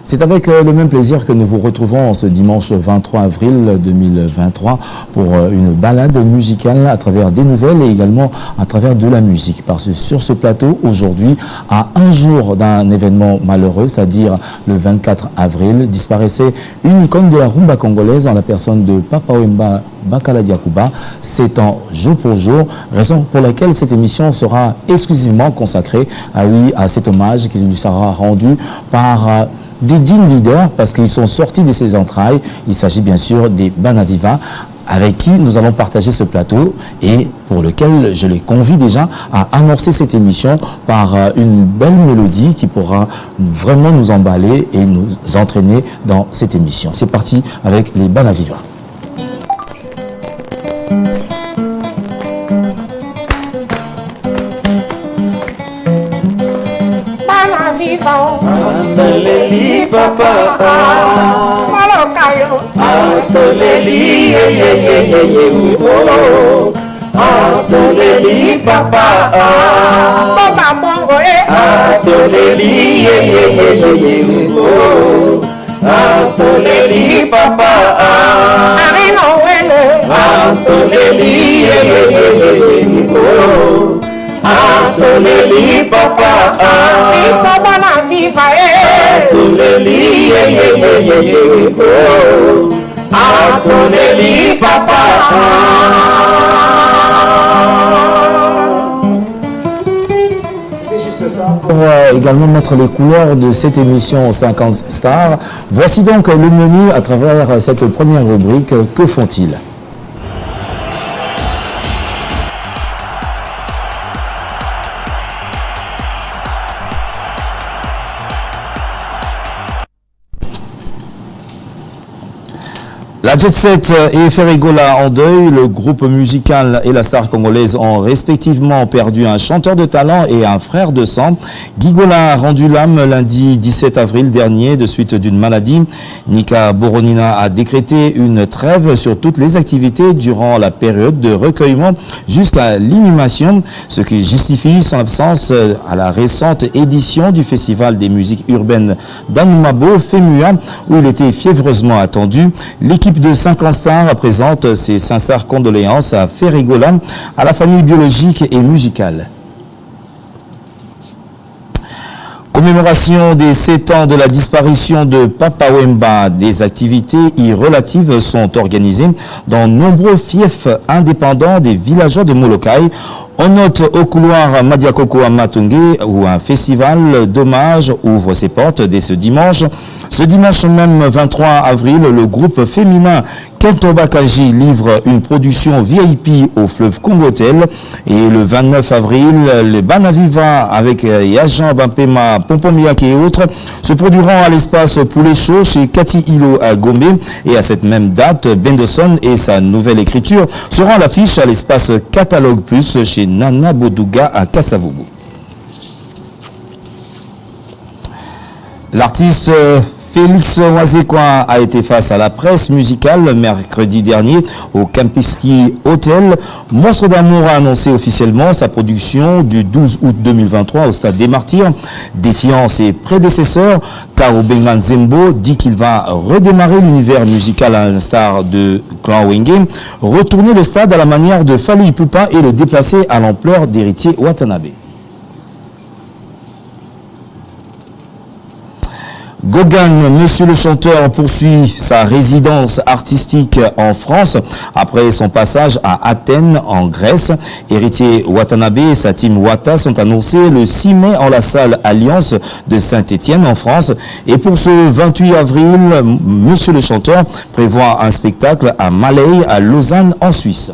C'est avec le même plaisir que nous vous retrouvons ce dimanche 23 avril 2023 pour une balade musicale à travers des nouvelles et également à travers de la musique. Parce que sur ce plateau, aujourd'hui, à un jour d'un événement malheureux, c'est-à-dire le 24 avril, disparaissait une icône de la rumba congolaise en la personne de Papa Wemba Bakala Diakouba, s'étant jour pour jour, raison pour laquelle cette émission sera exclusivement consacrée à cet hommage qui lui sera rendu par des dignes leaders parce qu'ils sont sortis de ses entrailles. Il s'agit bien sûr des Banaviva avec qui nous allons partager ce plateau et pour lequel je les convie déjà à amorcer cette émission par une belle mélodie qui pourra vraiment nous emballer et nous entraîner dans cette émission. C'est parti avec les Banaviva. Atoleli papa, malokayo. Atoleli oh, atoleli papa, papa mongo atoleli oh, atoleli papa, arino wele. Atoleli oh, atoleli papa, viva atoleli oh, atoleli papa. C'était juste ça pour également mettre les couleurs de cette émission 50 stars. Voici donc le menu à travers cette première rubrique. Que font-ils ? La Jet Set et Ferrigola en deuil, le groupe musical et la star congolaise ont respectivement perdu un chanteur de talent et un frère de sang. Gigola a rendu l'âme lundi 17 avril dernier de suite d'une maladie. Nika Boronina a décrété une trêve sur toutes les activités durant la période de recueillement jusqu'à l'inhumation, ce qui justifie son absence à la récente édition du Festival des musiques urbaines d'Anumabo, FEMUA, où il était fiévreusement attendu. L'équipe de 50 stars présente ses sincères condoléances à Ferrigola, à la famille biologique et musicale. Commémoration des 7 ans de la disparition de Papa Wemba. Des activités relatives sont organisées dans nombreux fiefs indépendants des villageois de Molokai. On note au couloir Madiakoko à Matungé où un festival d'hommage ouvre ses portes dès ce dimanche. Ce dimanche même 23 avril, le groupe féminin Kento Bakaji livre une production VIP au fleuve Congotel. Et le 29 avril, les Banaviva avec Yajan Bampema, Pompomiak et autres se produiront à l'espace Poulet Chaud chez Cathy Hilo à Gombe. Et à cette même date, Benderson et sa nouvelle écriture seront à l'affiche à l'espace Catalogue Plus chez Nana Bodouga à Kasavubu. L'artiste Félix Wazekwa a été face à la presse musicale mercredi dernier au Kempinski Hotel. Monstre d'amour a annoncé officiellement sa production du 12 août 2023 au Stade des Martyrs. Défiant ses prédécesseurs, Karo Bengan Zembo dit qu'il va redémarrer l'univers musical à l'instar de Clan Wenge, retourner le stade à la manière de Fally Ipupa et le déplacer à l'ampleur d'Héritier Watanabe. Gauguin, Monsieur le chanteur, poursuit sa résidence artistique en France après son passage à Athènes en Grèce. Héritier Watanabe et sa team Wata sont annoncés le 6 mai en la salle Alliance de Saint-Étienne en France. Et pour ce 28 avril, Monsieur le chanteur prévoit un spectacle à Malay, à Lausanne en Suisse.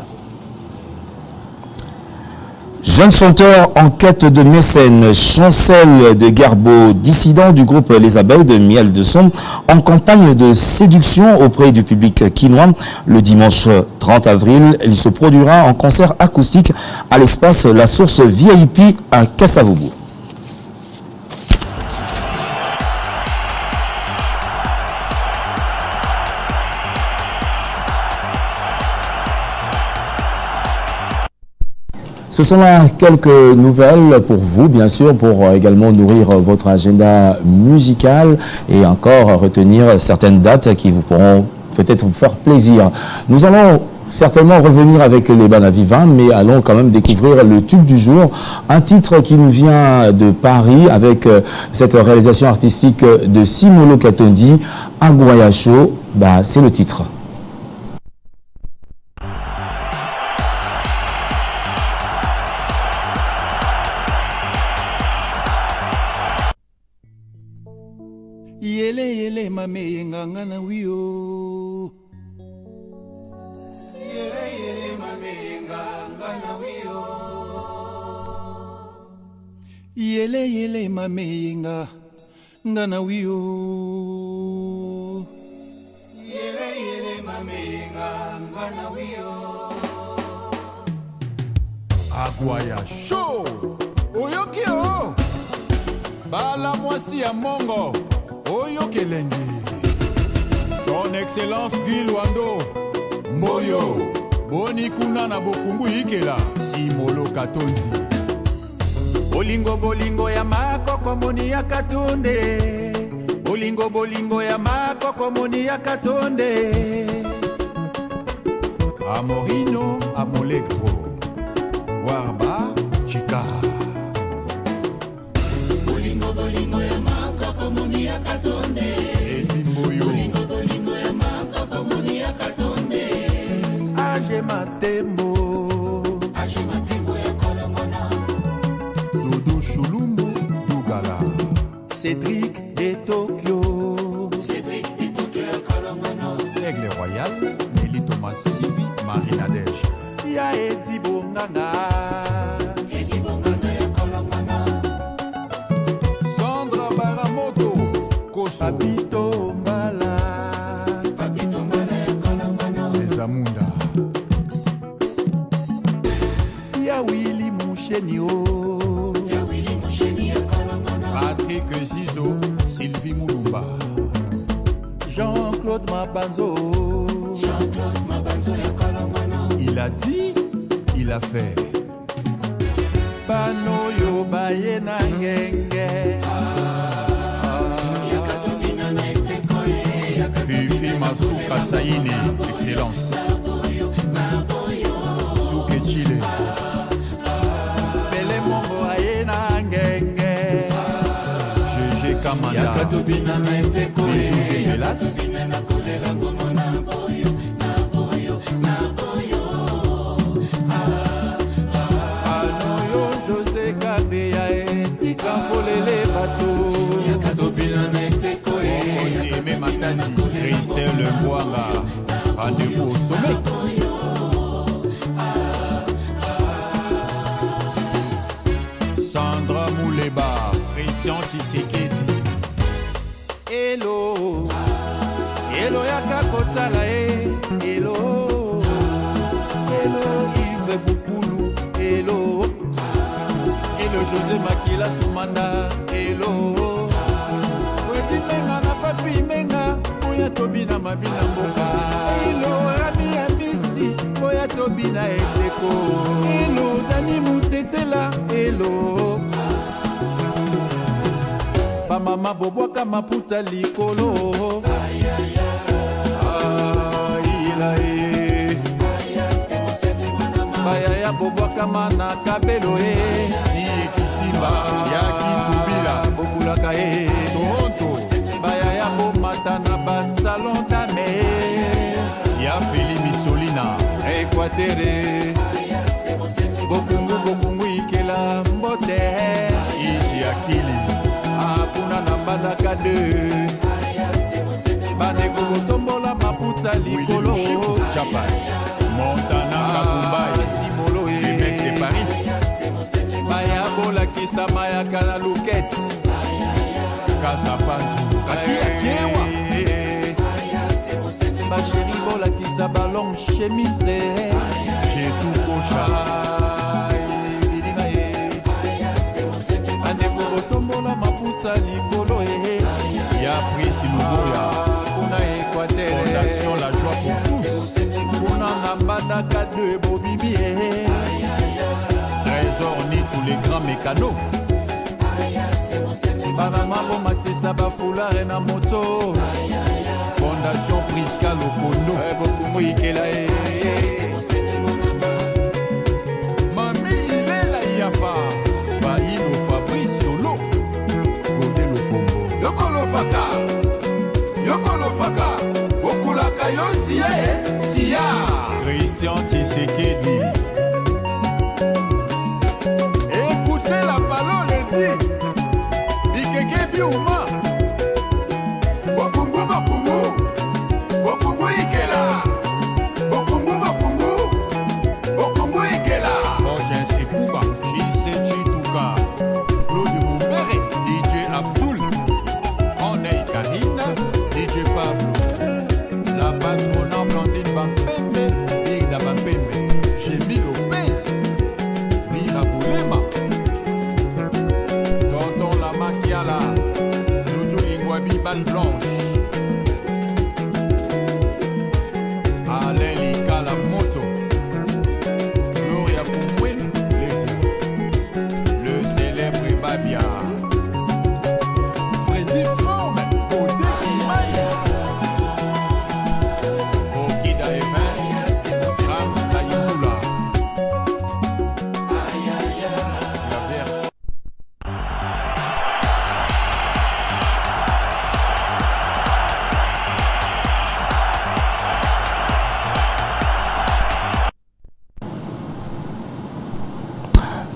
Jeune chanteur en quête de mécène, Chancel de Garbeau, dissident du groupe Les Abeilles de Miel de Son, en campagne de séduction auprès du public quinois. Le dimanche 30 avril, il se produira en concert acoustique à l'espace La Source VIP à Kasavubu. Ce sont là quelques nouvelles pour vous, bien sûr, pour également nourrir votre agenda musical et encore retenir certaines dates qui vous pourront peut-être vous faire plaisir. Nous allons certainement revenir avec les Banavivants, mais allons quand même découvrir le tube du jour, un titre qui nous vient de Paris avec cette réalisation artistique de Simolo Katondi, Aguayacho, c'est le titre. Yele yele mame ngangana wiyo. Yele yele mame ngangana wiyo. Yele yele mame ngangana wiyo. Yele yele mame ngangana wiyo. Aguayacho oyoki o bala mwasi ya mongo oyo kelengi. Son Excellence Guy Luando Moyo boni kuna na bokungu ikela Simolo Katondi. Bolingo bolingo ya makoko moni ya Katonde. Bolingo bolingo ya makoko moni ya Katonde. Amorino Amolectro Warba Chika. Bolingo bolingo ya makoko moni ya Katonde. Etimboyo bolingo bolingo ya makoko moni ya Katonde. Aje matembo ya kolongona. Dodo Shulumbu Dugala. Cédric de Tokyo ya kolongona. Aigle Royal Nelly Thomas Sivi Marina Dej. Ya Edi Bonganga ya kolongona. Sandra Baramoto Koso Papito Mbala ya kolongona. Les Amunda. Ya Willy Moucheni ya kolongona. Patrick Zizo Sylvie Moulumba. Jean-Claude Mabanzo ya kolongona. Il a dit, il a fait. Panoyo bayena ngenge. Fifi Masuka Saini, excellence. Souke Chile. Bele Mongo ayena ngenge. GG Kamanda. Bijou Melas. José Gabriel Tika Folele Bato Yakatobina Neteko Aimé Matani Christelle Mwanga. Rendez-vous au sommet. Sandra Mouleba Christian Tshisekedi. Hello Hello Yaka Kotala. Hello Hello Yves Boukoulou. Hello Hello José Makila Soumanda. Hello Freddy Menga na Papi Menga. Moya Tobina Mabina Mboka. Hello Rami Ambisi. Moya Tobina Eteko. Hello Dani Moutetela. Hello Bamama Bobwaka Maputa Likolo. Bayaya Bobwaka Mana Kabelo Kisimba Yaki Tubila Bokulaka Toronto. Bayaya Bomatana Batsalon Dame Ya Fili Missolina Ekwatere. Bokungu Ikela Mbote Iji Akili Apuna Nambadaka 2. Baneko Botombola Maputa Likolo Japan Montana Kabumbai Simolo les mecs de Paris. Maya Bola Kisama ya Kana Luket Kasapanzu Kakiakewa Bacheri Bola Kisabalong Chemise J'ai tout cocha. Baneko Botombola Maputa Likolo Ya Prisi Lugoya Kuna Equateur Fondation La Joie pour tous. Kuna Nambada K2 Bobimie. Zorni, tous les grands mécanos. Banamabo Matissa Bafoula Rena Moto. Fondation Prisca Lokondo. Bokumu Ikela. Mami il est la Yafa. Baïlo Fabrice Solo. Godelo Fombo. Yokolo Faka. Yokolo Faka. Okulaka Yosia. Sia. Christian Tshisekedi. Écoutez la parole et dit. Ikeke Biuma. Bokungu Bakungu. Bokungu Ikela. Bokungu Bakungu. Bokungu Ikela. Roger Sekouba. Kise Chituka. Claude Mumbere. DJ Abdul. Onei Kahina. DJ Pablo. La patronne Blandine Bampembe. Ida Bampembe. Jémi Lopez. Mira Boulema. Tonton la Makiala. Jojo Lingwabi Balle Blanche. Alain Lika la moto. Gloria Poumouine. Le célèbre Babia. Freddy Forme. Odé Kimaya. Okida Evan. Ram Taïtoula. La Vierge.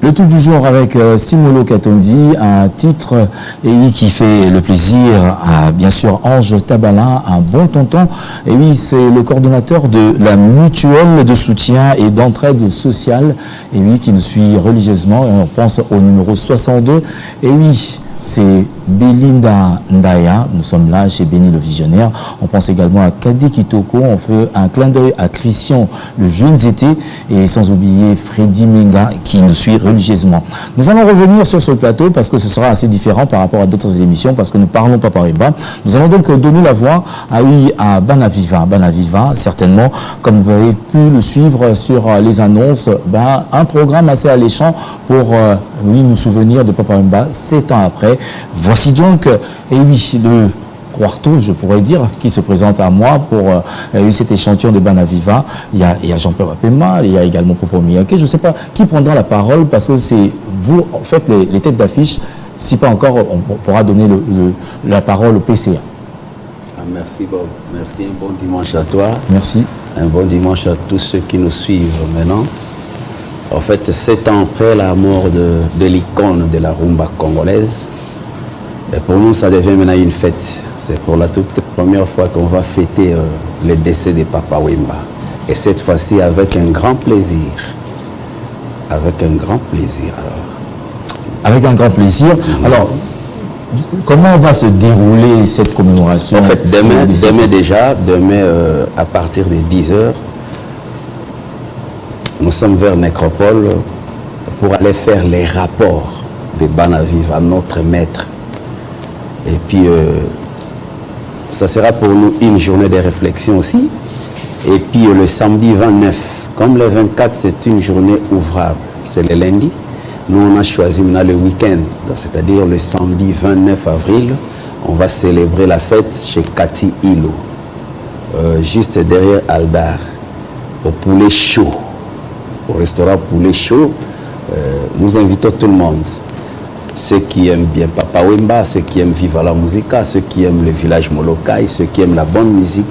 Le tout du jour avec Simolo Katondi, un titre et oui, qui fait le plaisir à bien sûr Ange Tabala, un bon tonton. Et oui, c'est le coordonnateur de la mutuelle de soutien et d'entraide sociale et oui, qui nous suit religieusement. Et on pense au numéro 62. Et oui, c'est Belinda Ndaya, nous sommes là chez Béni le Visionnaire. On pense également à Kadi Kitoko, on fait un clin d'œil à Christian le Jeune Zété et sans oublier Freddy Menga qui nous suit religieusement. Nous allons revenir sur ce plateau parce que ce sera assez différent par rapport à d'autres émissions parce que nous parlons Papa Wemba. Nous allons donc donner la voix à Banaviva. Banaviva, certainement, comme vous avez pu le suivre sur les annonces, un programme assez alléchant pour nous souvenir de Papa Wemba 7 ans après. Voici donc, et oui, le quarto, je pourrais dire, qui se présente à moi pour cet échantillon de Banaviva. Il y a Jean-Pierre Wapema, il y a également Popo Miyake. Je ne sais pas qui prendra la parole parce que c'est vous, en fait, les têtes d'affiche. Si pas encore, on pourra donner la parole au PCA. Merci Bob. Merci, un bon dimanche à toi. Merci. Un bon dimanche à tous ceux qui nous suivent maintenant. En fait, 7 ans après la mort de l'icône de la rumba congolaise, et pour nous, ça devient maintenant une fête. C'est pour la toute première fois qu'on va fêter le décès de Papa Wemba. Et cette fois-ci, avec un grand plaisir. Avec un grand plaisir, alors. Avec un grand plaisir. Alors, comment va se dérouler cette commémoration? En fait, demain à partir de 10h, nous sommes vers Nécropole pour aller faire les rapports de Banaviva, notre maître. Et puis, ça sera pour nous une journée de réflexion aussi. Et puis, le samedi 29, comme le 24, c'est une journée ouvrable, c'est le lundi. Nous, on a choisi maintenant le week-end, c'est-à-dire le samedi 29 avril, on va célébrer la fête chez Cathy Ilo, juste derrière Aldar, au poulet chaud, au restaurant poulet chaud. Nous invitons tout le monde. Ceux qui aiment bien Papa Wemba, ceux qui aiment Viva la Musica, ceux qui aiment le village Molokai, ceux qui aiment la bonne musique,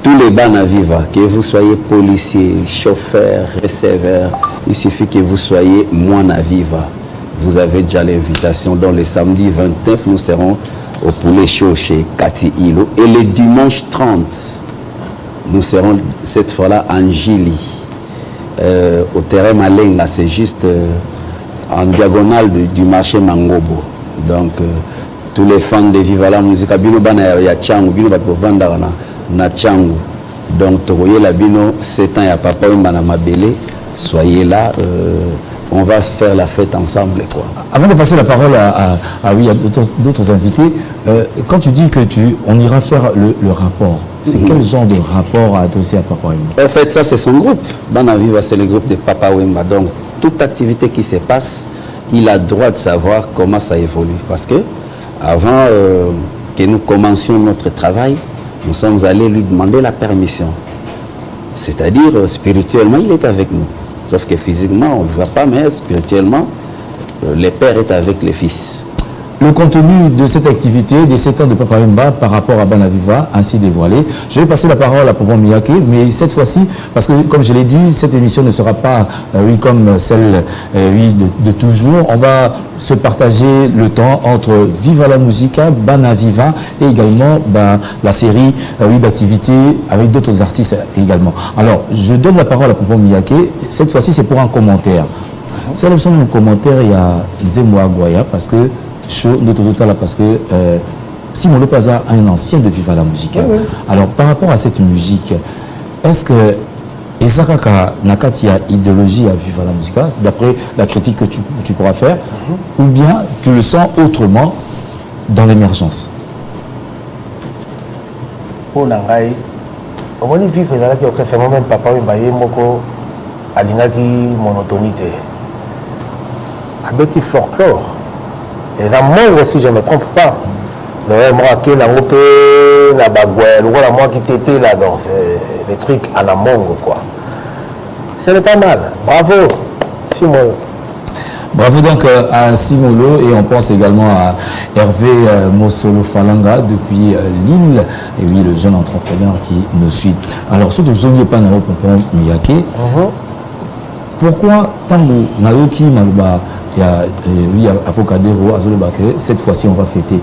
tous les Banaviva, que vous soyez policier, chauffeur, receveur, il suffit que vous soyez Moanaviva. Vous avez déjà l'invitation. Dans le samedi 29, nous serons au poulet chaud chez Cathy Ilo. Et le dimanche 30, nous serons cette fois-là en Gili, au terrain Malenga, c'est juste en diagonale du marché Mangobo. Donc, tous les fans de Viva la Musica, bino bana ya Tchangu, bino bat povanda na Tchangu. Donc, tokoye la bino 7 ans ya Papa Wemba na Mabele, soyez là, on va faire la fête ensemble, quoi. Avant de passer la parole à d'autres invités, quand tu dis que on ira faire le rapport, c'est quel genre de rapport à adresser à Papa Wemba? En fait, ça c'est son groupe. Banaviva, c'est le groupe de Papa Wemba. Donc, toute activité qui se passe, il a droit de savoir comment ça évolue. Parce que avant que nous commencions notre travail, nous sommes allés lui demander la permission. C'est-à-dire, spirituellement, il est avec nous. Sauf que physiquement, on ne le voit pas, mais spirituellement, le père est avec les fils. Le contenu de cette activité, des 7 ans de Papa Wemba par rapport à Banaviva, ainsi dévoilé. Je vais passer la parole à Papa Miyake, mais cette fois-ci, parce que comme je l'ai dit, cette émission ne sera pas comme celle de toujours. On va se partager le temps entre Viva la Musica, Banaviva et également la série d'activités avec d'autres artistes également. Alors, je donne la parole à Papa Miyake. Cette fois-ci, c'est pour un commentaire. C'est l'option de commentaire, il y a Nzembo Aguaya, parce que chaud de total parce que Simon Lopez a un ancien de Viva la Musica. Oui. Alors par rapport à cette musique, est-ce que Ezakaka Nakati a idéologie à Viva la Musica, d'après la critique que tu pourras faire, ou bien tu le sens autrement dans l'émergence? Pour Nangai, on va vivre dans la c'est moi-même papa Mbaye Moko Alingaki monotonité. Avec le folklore. Et dans moi aussi, je ne me trompe pas. Moi qui est moi qui t'étais là dans les trucs en amont, quoi. Ce n'est pas mal. Bravo, Simolo. Bravo donc à Simolo et on pense également à Hervé Mosolo Falanga depuis Lille. Et oui, le jeune entrepreneur qui nous suit. Alors, surtout Zoni Panao Pompon Miyake. Pourquoi Tango Naoki Maluba oui, Apocadero, cette fois-ci on va fêter.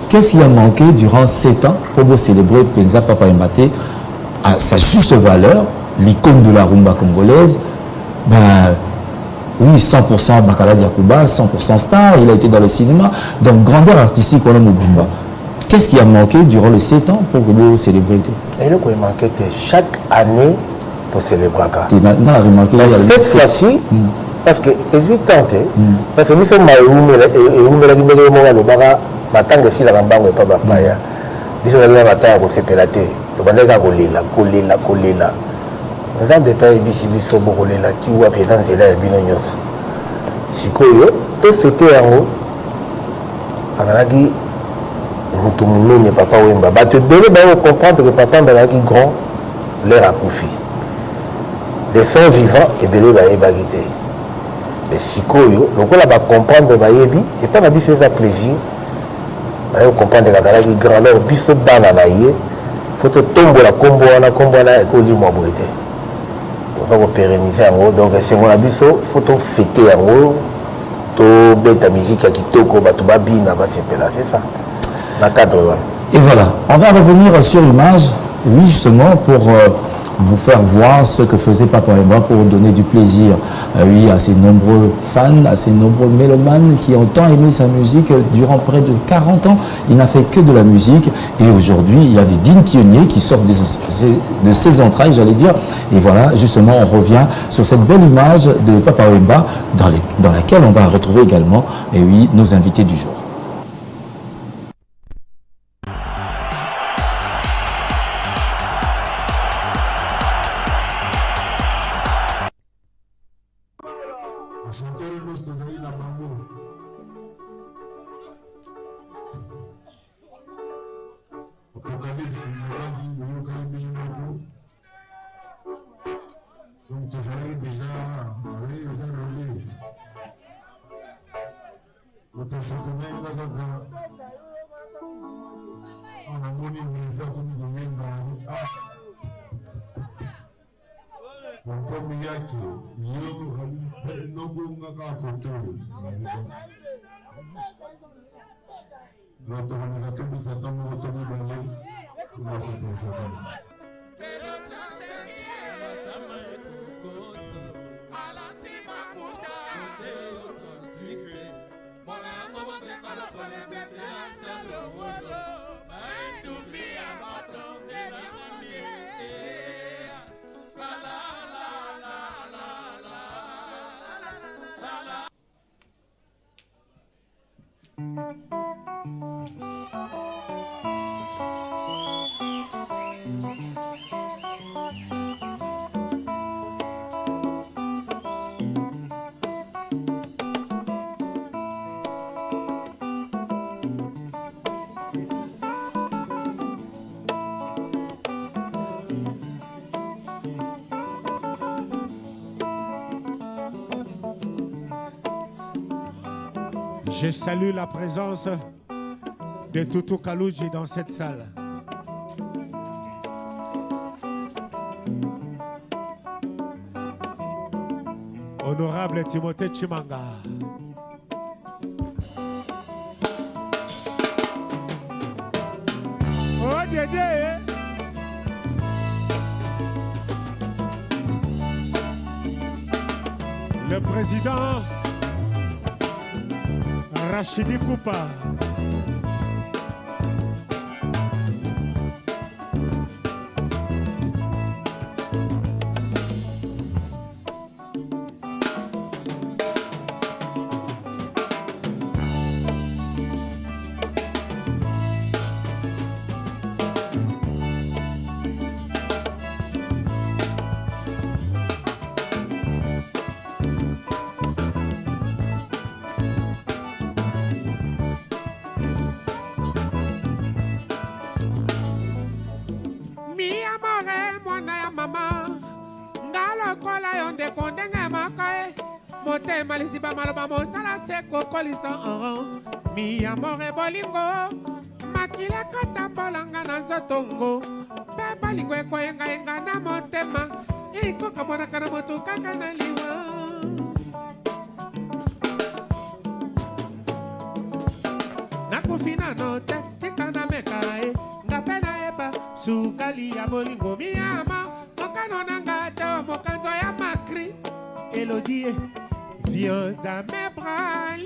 Qu'est-ce qui a manqué durant 7 ans pour célébrer Penza Papa Mbate à sa juste valeur, l'icône de la rumba congolaise? Oui, 100% Bakala Diakouba, 100% star, il a été dans le cinéma, donc grandeur artistique on a Mobumba. Qu'est-ce qui a manqué durant les 7 ans pour le célébrer? Et le qui a manqué chaque année pour célébrer. Cette fois-ci, parce que c'est tenté parce que nous sommes et le bara matanga si la rambango pas bapaya biso la matanga ko sepelate to bandeka kolela nzambe pa ebisi biso bokolela ti wa pietan nzela ya bino nyonso sikoyo to fete yango azalaki mutu munene papa Wemba bato ebele bayo comprendre que papa azalaki grand l'air akufi des sons vivants ebele bayebaki te. Mais sikoyo, lokola ba comprendre bayebi et pas biso ça plaisir. Ba comprendre que la grand leur biso bana na ye, faut tomber la combo na et ko limo boité. Pour ça ko pérenniser en haut donc c'est mon biso, faut fêter en haut. To beta musique qui toko ba to ba bina ba sepela c'est ça. Na cadre. Et voilà, on va revenir sur l'image, oui justement pour vous faire voir ce que faisait Papa Wemba pour donner du plaisir oui, à ces nombreux fans, à ces nombreux mélomanes qui ont tant aimé sa musique durant près de 40 ans. Il n'a fait que de la musique et aujourd'hui, il y a des dignes pionniers qui sortent de ses entrailles, j'allais dire. Et voilà, justement, on revient sur cette belle image de Papa Wemba dans laquelle on va retrouver également oui, nos invités du jour. Je salue la présence de Toutou Kalouji dans cette salle. Honorable Timothée Chimanga. Oh Dédé. Le président Rachidi Koupa. Malisiba maloba mosala seko kolisa mi amore bolingo makila kata bolanga na nzotongo pe balingo ekoyenga yenga na motema ikoka monaka na motu kaka na liwa nakufina no te tika na meka nga pe na eba sukali ya bolingo mi ama mokano nanga te mokanzo ya makri Elodie viens dans mes bras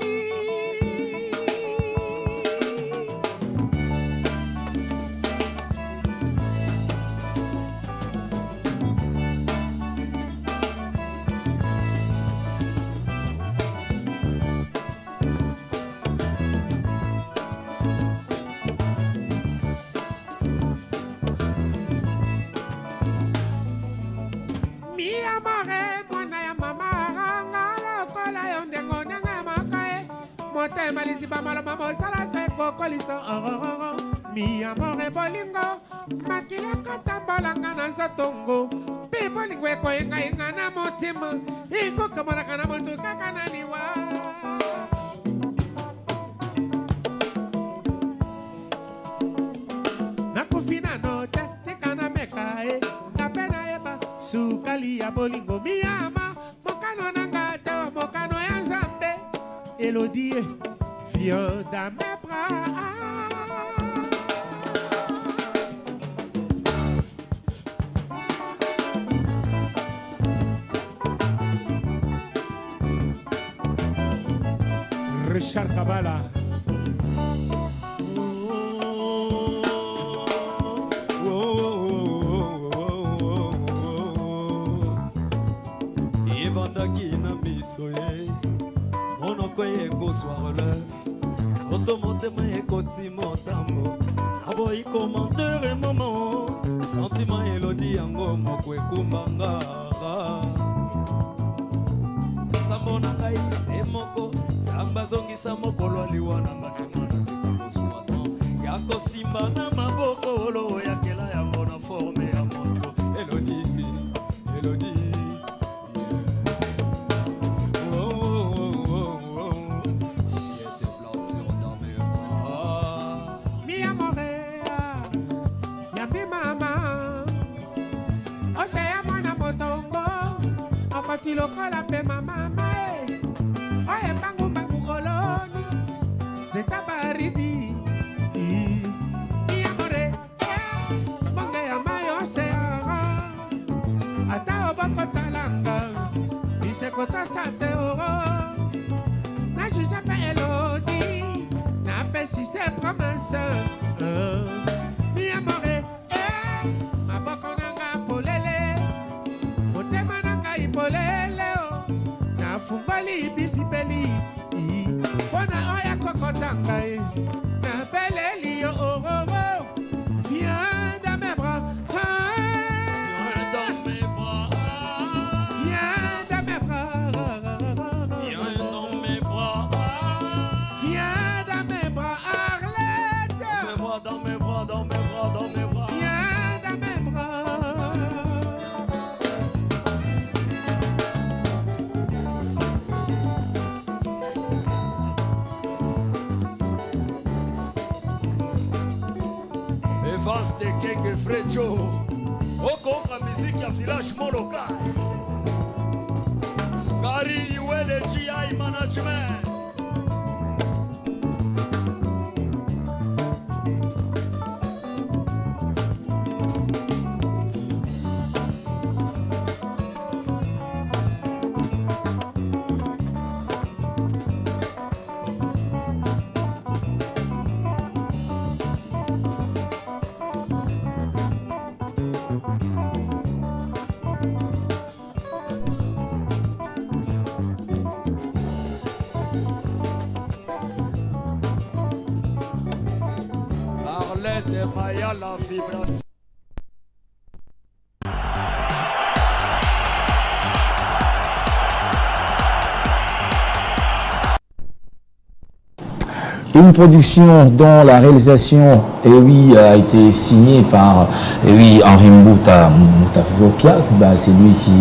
mi amore mwana ya mama motema lisiba maloba mosala seko kolisa mi amore bolingo makila katambolanga na nzotongo mpe bolingo ekoyengayenga na motema ikokamonaka na motu kaka na liwa nakufina no te tika na meka nga mpe nayeba sukali ya bolingo miyama mokano nanga te mokano ya nzambe Elodie, viens dans mes bras. Richard Kabala. Evandaki na misoye. Monoko eko soir l'œuf Soto motema eko timotambo Aboyi commentaire maman Sentiment elodi yango moko ekumbanga Sambo na ngai se moko Samba zongisa mokolo aliwa na ngasemana tika kosuatan Yako simba na maboko olo yakela yango na forme ya moto Elodi, Elodi Lokola pe mama mae oye bangu bangu oloni zeta baridi mi amore bonge ya mayo seara ata oboko talanga bisekota sate oro na juge pe Elodie na pesi se promesse mi amore maboko nanga polele motema nanga ipolele na fumbali bisipeli pona oya kokota ngai na beleli yo ororo viens dans mes bras dans mes bras viens dans mes bras viens dans mes bras viens dans mes bras Arlette dans mes bras dans mes bras dans mes bras viens dans mes bras face de Kenge Frejo okoka musique ya village Molokai Gary Iwele GI Management de Maya la vibration. Une production dont la réalisation a été signée par Henri Moutafoukia, c'est lui qui,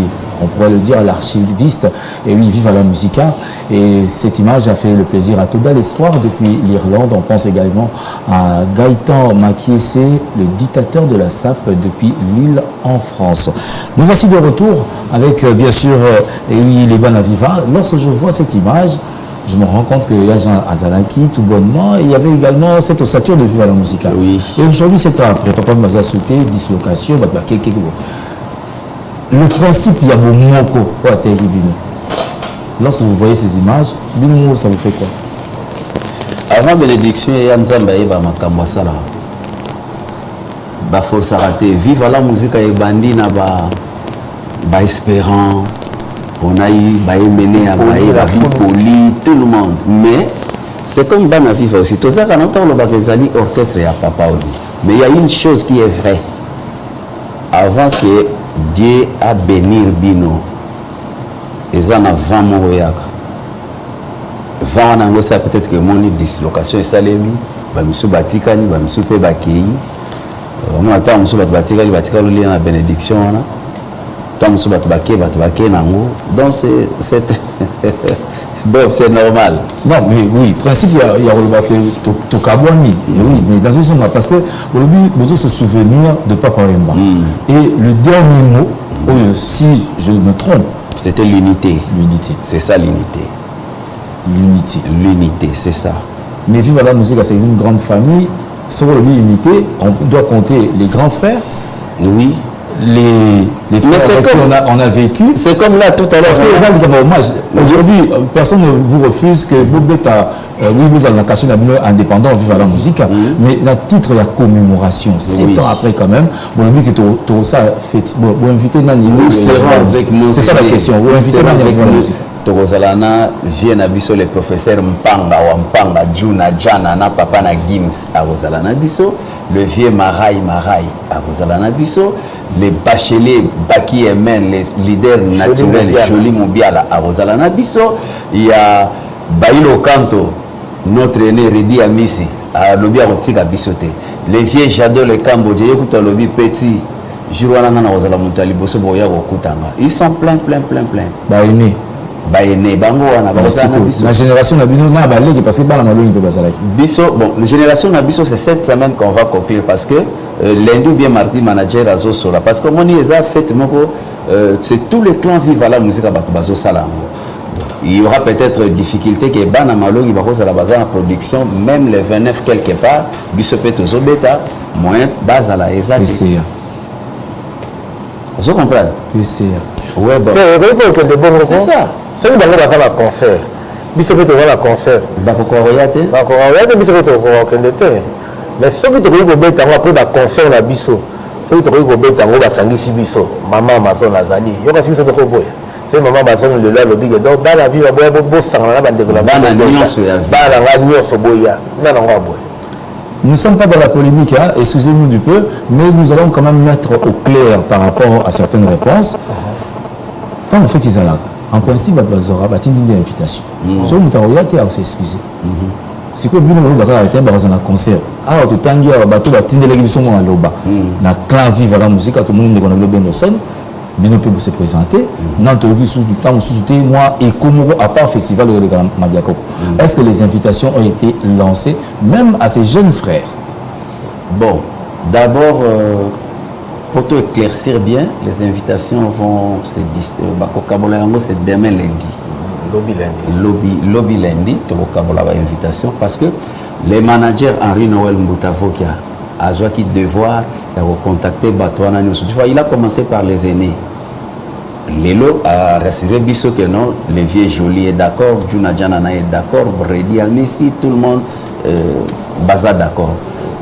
on pourrait le dire, l'archiviste, Viva la Musica. Et cette image a fait le plaisir à Toda l'Espoir depuis l'Irlande. On pense également à Gaëtan Makiese, le dictateur de la SAP depuis Lille en France. Nous voici de retour avec bien sûr les Banaviva. Lorsque je vois cette image, je me rends compte qu'il y a Jean Azalaki, tout bonnement, et il y avait également cette ossature de Viva la Musica. Oui. Et aujourd'hui, c'est après Papa Maza sauté, dislocation, le principe, il y a beaucoup de lorsque vous voyez ces images, ça vous fait quoi? Avant bénédiction, il y a Nzamba Eba Makambasala. Ba force raté. Viva la musique et bandi na ba espérant. On a eu mené à la vie poli, tout le monde. Mais c'est comme Bana Viva aussi. Tout ça, quand on entend le Bakezali orchestre, il y a Papa Oli. Mais il y a une chose qui est vraie. Avant que Dieu a bénir Bino, et ça n'a 20 mois. 20 ans, ça peut-être que mon dislocation est salémi. Bamisu Batikani, Bamisu Pebakei. On attend Bamisu Batikani, Batikani, la bénédiction. Donc c'est normal. Non, mais oui, principe, il y a le Tokabwani. Oui, mais dans une façon, parce que aujourd'hui, vous se souvenir de Papa Wemba. Et le dernier mot, si je me trompe, c'était l'unité. L'unité. C'est ça l'unité. L'unité. L'unité, c'est ça. Mais Viva la Musique, c'est une grande famille. Sur l'unité, on doit compter les grands frères. Oui. Les frères avec qui on a vécu. C'est comme là tout à l'heure. Parce que les gens aujourd'hui, personne ne vous refuse que vous allez cacher indépendant, Viva la Musique. Mais le titre, il y a commémoration. 7 ans après, quand même, vous ça fait. Vous invitez Nani. C'est ça la question. Vous invitez Nani avec nous. Tokozalana vient à biso le professeur Mpanga Wampanga Juna Jana na papa na Gims à Rosalana biso, le vieux Marai à Rosalana biso, les bacheliers Baki Emen, les leaders naturels Jolie Moubiala à Rosalana biso, il y a Bailo Kanto, notre aîné Redi Amisi à Lobia Rotika bisoté, les vieux Jado le Cambodge, écoute Lobi Petit, Juruana na Rosalana Montali Boso Boya Rokutanga, ils sont plein. Baïné. La génération Nabino n'a pas parce que la génération Nabiso, c'est cette semaine qu'on va conclure parce que lundi bien mardi manager Azo Sola parce que mon a fait c'est tous les clans vivent à la musique à Batobazo Salam. Il y aura peut-être difficulté que Bana Malo il va cause à la base en production même les 29 quelque part Bisopetozo Beta moyen base à la ESA. Vous comprenez? Ouais, bon. C'est ça. C'est que dans la concert. Biso peut avoir la concert. Bakokoroyate. Bakokoroyate biso peut avoir kendete. Mais ce que tu veux beta après la concert na biso. Ce que tu veux beta ngo basangisi biso. Maman mason azali. Yo kasi biso to boya. C'est maman mason le la lobi donc dans la vie ba boya bo sanga na bande ko la bana nyonso ya. Bana nga nyonso boya. Na nga boya. Nous ne sommes pas dans la polémique, hein, excusez-nous du peu, mais nous allons quand même mettre au clair par rapport à certaines réponses. Quand vous faites Isalaga, en principe, vous aurez une invitation. Si vous avez excusé. Si vous avez un concert, vous avez clan vive la musique, tout le monde a Bino peut se présenter. Moi et Komoro à part festival de Madiakoko. Est-ce que les invitations ont été lancées même à ces jeunes frères? Bon, D'abord, pour tout éclaircir bien, les invitations vont se c'est demain lundi. Lobby lundi, invitation parce que les managers Henri Noël Mbutavokia a joué qui devoir de contacter Batouana. Il a commencé par les aînés. Lélo a rassuré Bisso que non, les vieux jolis est d'accord, Juna Janana est d'accord, Bredi Messi, tout le monde baza d'accord.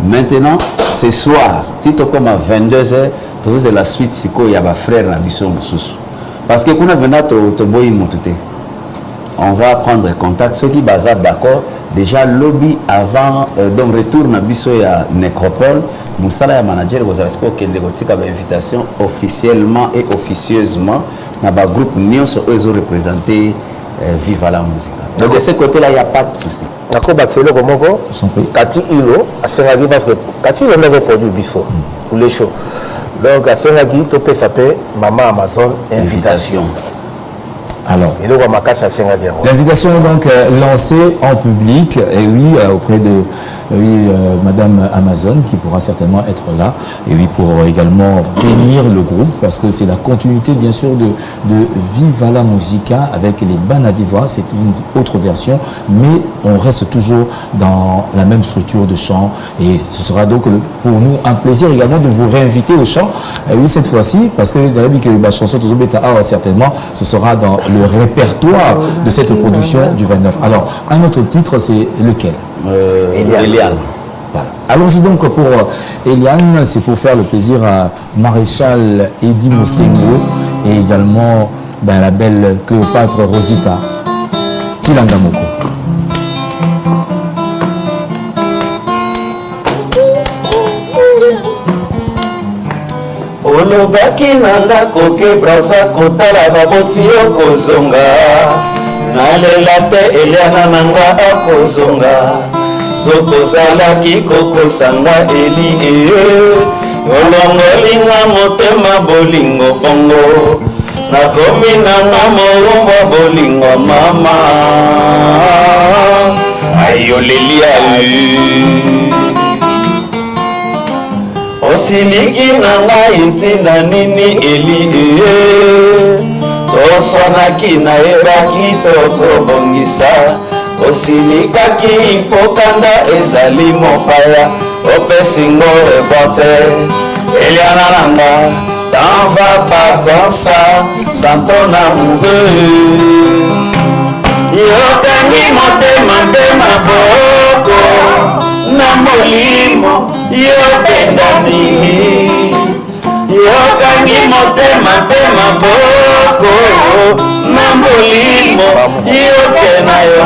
Maintenant, ce soir, si tu comme à 22h, c'est la suite, il y a un frère à Bisso Moussous. Parce que quand on va prendre contact, ceux qui baza d'accord, déjà lobby avant, donc retour à Bisso et à Nécropole, Moussala manager vous avez une invitation officiellement et officieusement dans le groupe Nions ils ont représenté Viva la musique. Donc de ce côté-là, il n'y a pas de souci. D'accord, Baxelo Komoko, Kati Ilo a fait un parce que Kati Ilo n'avait produit Bisso pour les shows. Donc a fait un guide, tu peux s'appeler Maman Amazon Invitation. Alors, l'invitation est donc lancée en public, et oui, auprès de Madame Amazon, qui pourra certainement être là, et oui, pour également bénir le groupe, parce que c'est la continuité, bien sûr, de Viva la Musica avec les Banaviva, c'est une autre version, mais on reste toujours dans la même structure de chant, et ce sera donc pour nous un plaisir également de vous réinviter au chant, et oui, cette fois-ci, parce que la chanson Tozobeta certainement, ce sera dans le répertoire de cette production du 29. Alors, un autre titre, c'est lequel? Eliane. Voilà. Allons-y donc pour Eliane, c'est pour faire le plaisir à Maréchal Eddy Mosengo et également la belle Cléopâtre Rosita Kilanga Moko. olobaki na ndako ke braza kotala baboti okozonga nalela te eliana na nga akozonga zokozalaki kokosanga eli olongolinga motema bolingo bongo nakomi nanga morumba bolingo mama ayolelia osiliki na ngai ntina nini eli toswanaki nayebaki tokobongisa osilikaki mpokanda ezali mopaya opesingo reporte eliana nanga t'en vas pas comme ça sans ton amoureux yokangi motema mpe maboko na molimo yopendani yokangi motema mpe maboko na molimo yokena yo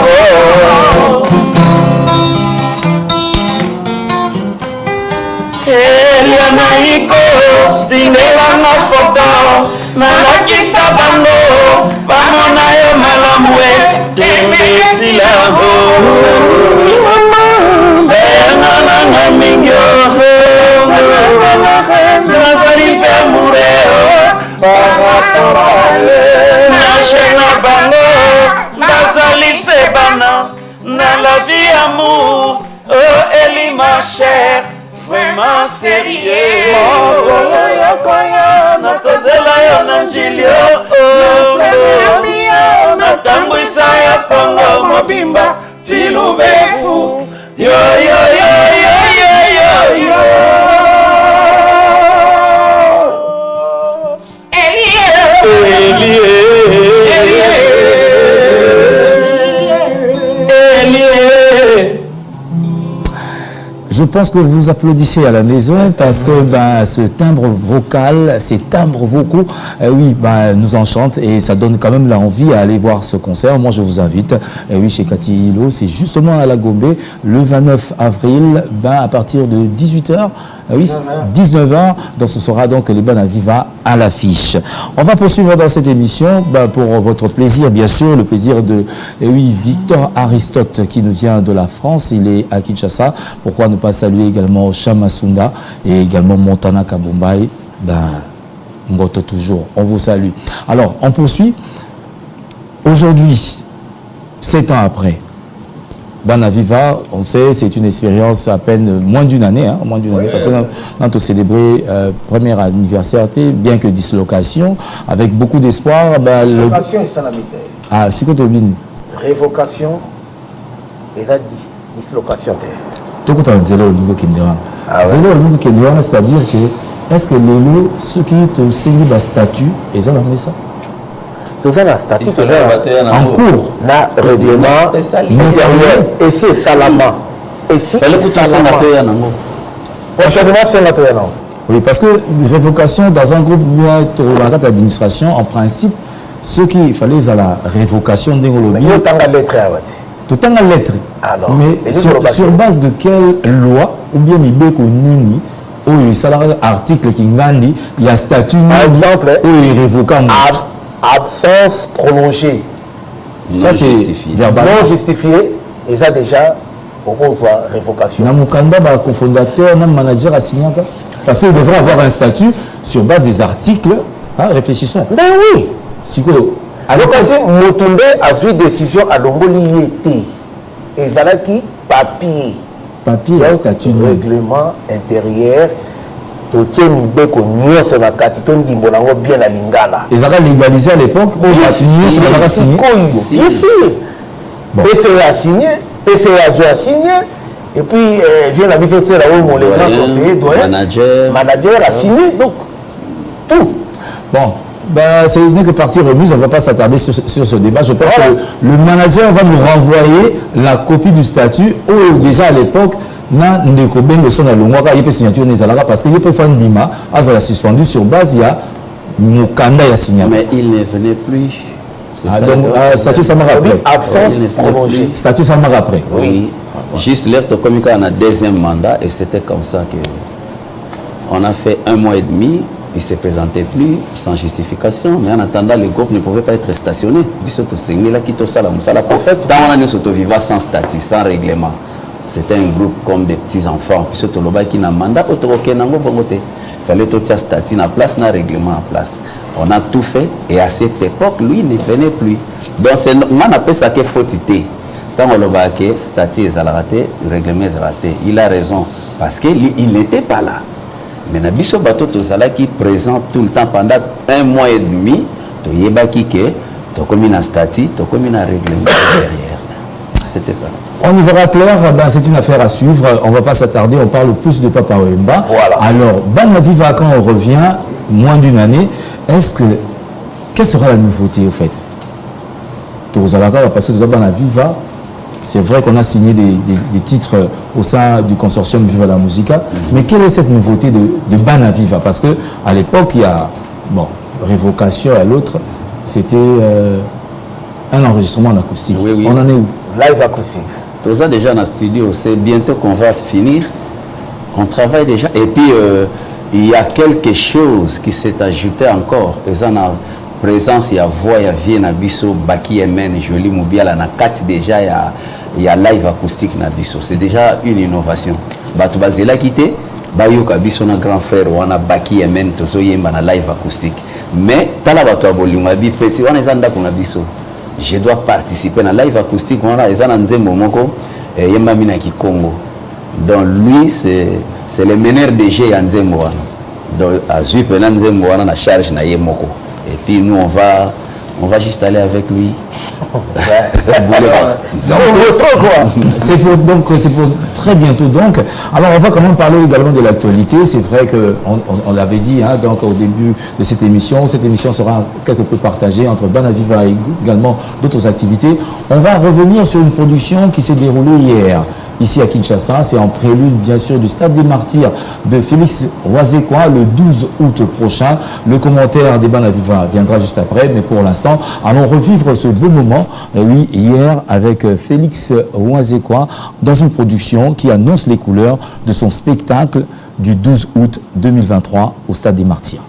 eliana iko tindelanga foto nalakisa bango bamona yo malamu tembesilango engananga mingi nazali mpe mureo nashena bango nazali se bana na la vie amour oh Eli ma chère vraiment sérieux nakozela yo na njili natambwisa yo kongo mobimba tilubefu yo yo yo yo yo yo yo Je pense que vous applaudissez à la maison parce que ce timbre vocal, ces timbres vocaux, oui, nous enchantent et ça donne quand même l'envie à aller voir ce concert. Moi, je vous invite, oui, chez Kati Ilo, c'est justement à la Gombe, le 29 avril, à partir de 18h. Oui, 19h, donc ce sera donc les Banaviva à l'affiche. On va poursuivre dans cette émission pour votre plaisir, bien sûr, le plaisir de Victor Aristote qui nous vient de la France, il est à Kinshasa. Pourquoi ne pas saluer également Chamasunda et également Montana Kabombaï, Ngoto toujours, on vous salue. Alors, on poursuit. Aujourd'hui, 7 ans après, Banaviva, on sait, c'est une expérience à peine moins d'une année, parce que nous avons célébré premier anniversaire, bien que dislocation, avec beaucoup d'espoir. Dislocation, c'est la mitaine. Ah, c'est quoi ton bin? Révocation et la dislocation. Tout le temps, zéro lingo kindera. Zéro lingo kindera, c'est-à-dire que est-ce que les lots, ceux qui te signent le statut, ils ont amené ça? Tout ça, la statut, en cours. La règlement intérieur. Et c'est Salama. Et si c'est Salama. Oui, parce que révocation dans un groupe d'administration, en principe, ceux qui fallait à la révocation d'un lobby. Tout en lettre. Mais sur base de quelle loi, ou bien Mibeko Nini, ou il y a un article qui ngandi, il y a un statut, par exemple, où il est révocable. Absence prolongée. Ça, c'est verbal. Non justifié, et ça déjà, on peut voir révocation. Namukanda, cofondateur, manager a signé. Parce qu'il devrait avoir un statut sur base des articles. Réfléchissons. Ben oui. Alors, quand Motumbe a pris décision à Longoli était, et voilà qui papier. Papier, statut. Règlement intérieur. Totie Mibeko nyonso na kati tondi mbonango bien na lingala. Ils avaient légalisé à l'époque où la nyonso na signé. PCA a signé, PCA a signé, et puis vient la mise c'est là où mon les grands conseillers doyen manager a signé, donc tout. Bon. C'est une que partie remise, on ne va pas s'attarder sur ce débat. Je pense que le manager va nous renvoyer la copie du statut où déjà à l'époque, parce qu'il peut faire Ndima, il a suspendu sur base, il y a Mukanda il a signé. Mais il ne venait plus. Donc, statut, ça m'a rappelé. Absence prolongée. Statut, ça m'a rappelé. Oui. Juste l'air de communiquer en a deuxième mandat et c'était comme ça qu'on a fait 1 mois et demi. Il ne se présentait plus sans justification, mais en attendant, le groupe ne pouvait pas être stationné. En fait, tant on a nous vivant sans statut, sans règlement. C'était un groupe comme des petits-enfants. Puis surtout le qui n'a mandat, il fallait tout ça statut en place, un règlement en place. On a tout fait et à cette époque, lui ne venait plus. Donc, on appelle ça que fautité. Tant on a que statut est raté, le règlement est raté. Il a raison parce qu'il n'était pas là. Mais Nabiso Bato qui présent tout le temps pendant 1 mois et demi, tu yeba qui que tu comme un statut, tu comme un règlement derrière. C'était ça. On y verra clair, c'est une affaire à suivre. On ne va pas s'attarder, on parle plus de Papa Wemba. Voilà. Alors, Banaviva, quand on revient, moins d'une année, quelle sera la nouveauté au fait? Parce que Banaviva, c'est vrai qu'on a signé des titres au sein du consortium Viva la Musica, mais quelle est cette nouveauté de Banaviva? Parce qu'à l'époque, il y a, révocation à l'autre, c'était un enregistrement en acoustique. Oui. On en est où? Live acoustique. Tout ça déjà dans le studio, c'est bientôt qu'on va finir. On travaille déjà. Et puis, il y a quelque chose qui s'est ajouté encore. Et ça, présence, il y a voix, il y a Vienne, Nabiso, Baki, Emen, Jolie, Moubiala, na 4 déjà, il y a live acoustique Nabiso. C'est déjà une innovation. Batubazela quitté, Bayoka Biso, na grand frère, on a Baki, Emen, Tozo Yemba, na live acoustique. Mais, Talabato Bolungabi, petit, on est en d'accord Nabiso. Je dois participer à live acoustique, on a les Nzembo Moko, et Yemba Minaki Congo. Donc, lui, c'est le meneur de jeu à Nzembo. Donc, à Zuip, Nzembo, on a charge na Yemoko. Et puis nous, on va juste aller avec lui. C'est pour très bientôt. Donc, alors on va quand même parler également de l'actualité. C'est vrai qu'on l'avait dit donc au début de cette émission. Cette émission sera quelque peu partagée entre Banaviva et également d'autres activités. On va revenir sur une production qui s'est déroulée hier. Ici à Kinshasa, c'est en prélude bien sûr du Stade des Martyrs de Félix Ouazekwa le 12 août prochain. Le commentaire des Banaviva viendra juste après, mais pour l'instant, allons revivre ce beau moment, oui, hier avec Félix Ouazekwa dans une production qui annonce les couleurs de son spectacle du 12 août 2023 au Stade des Martyrs.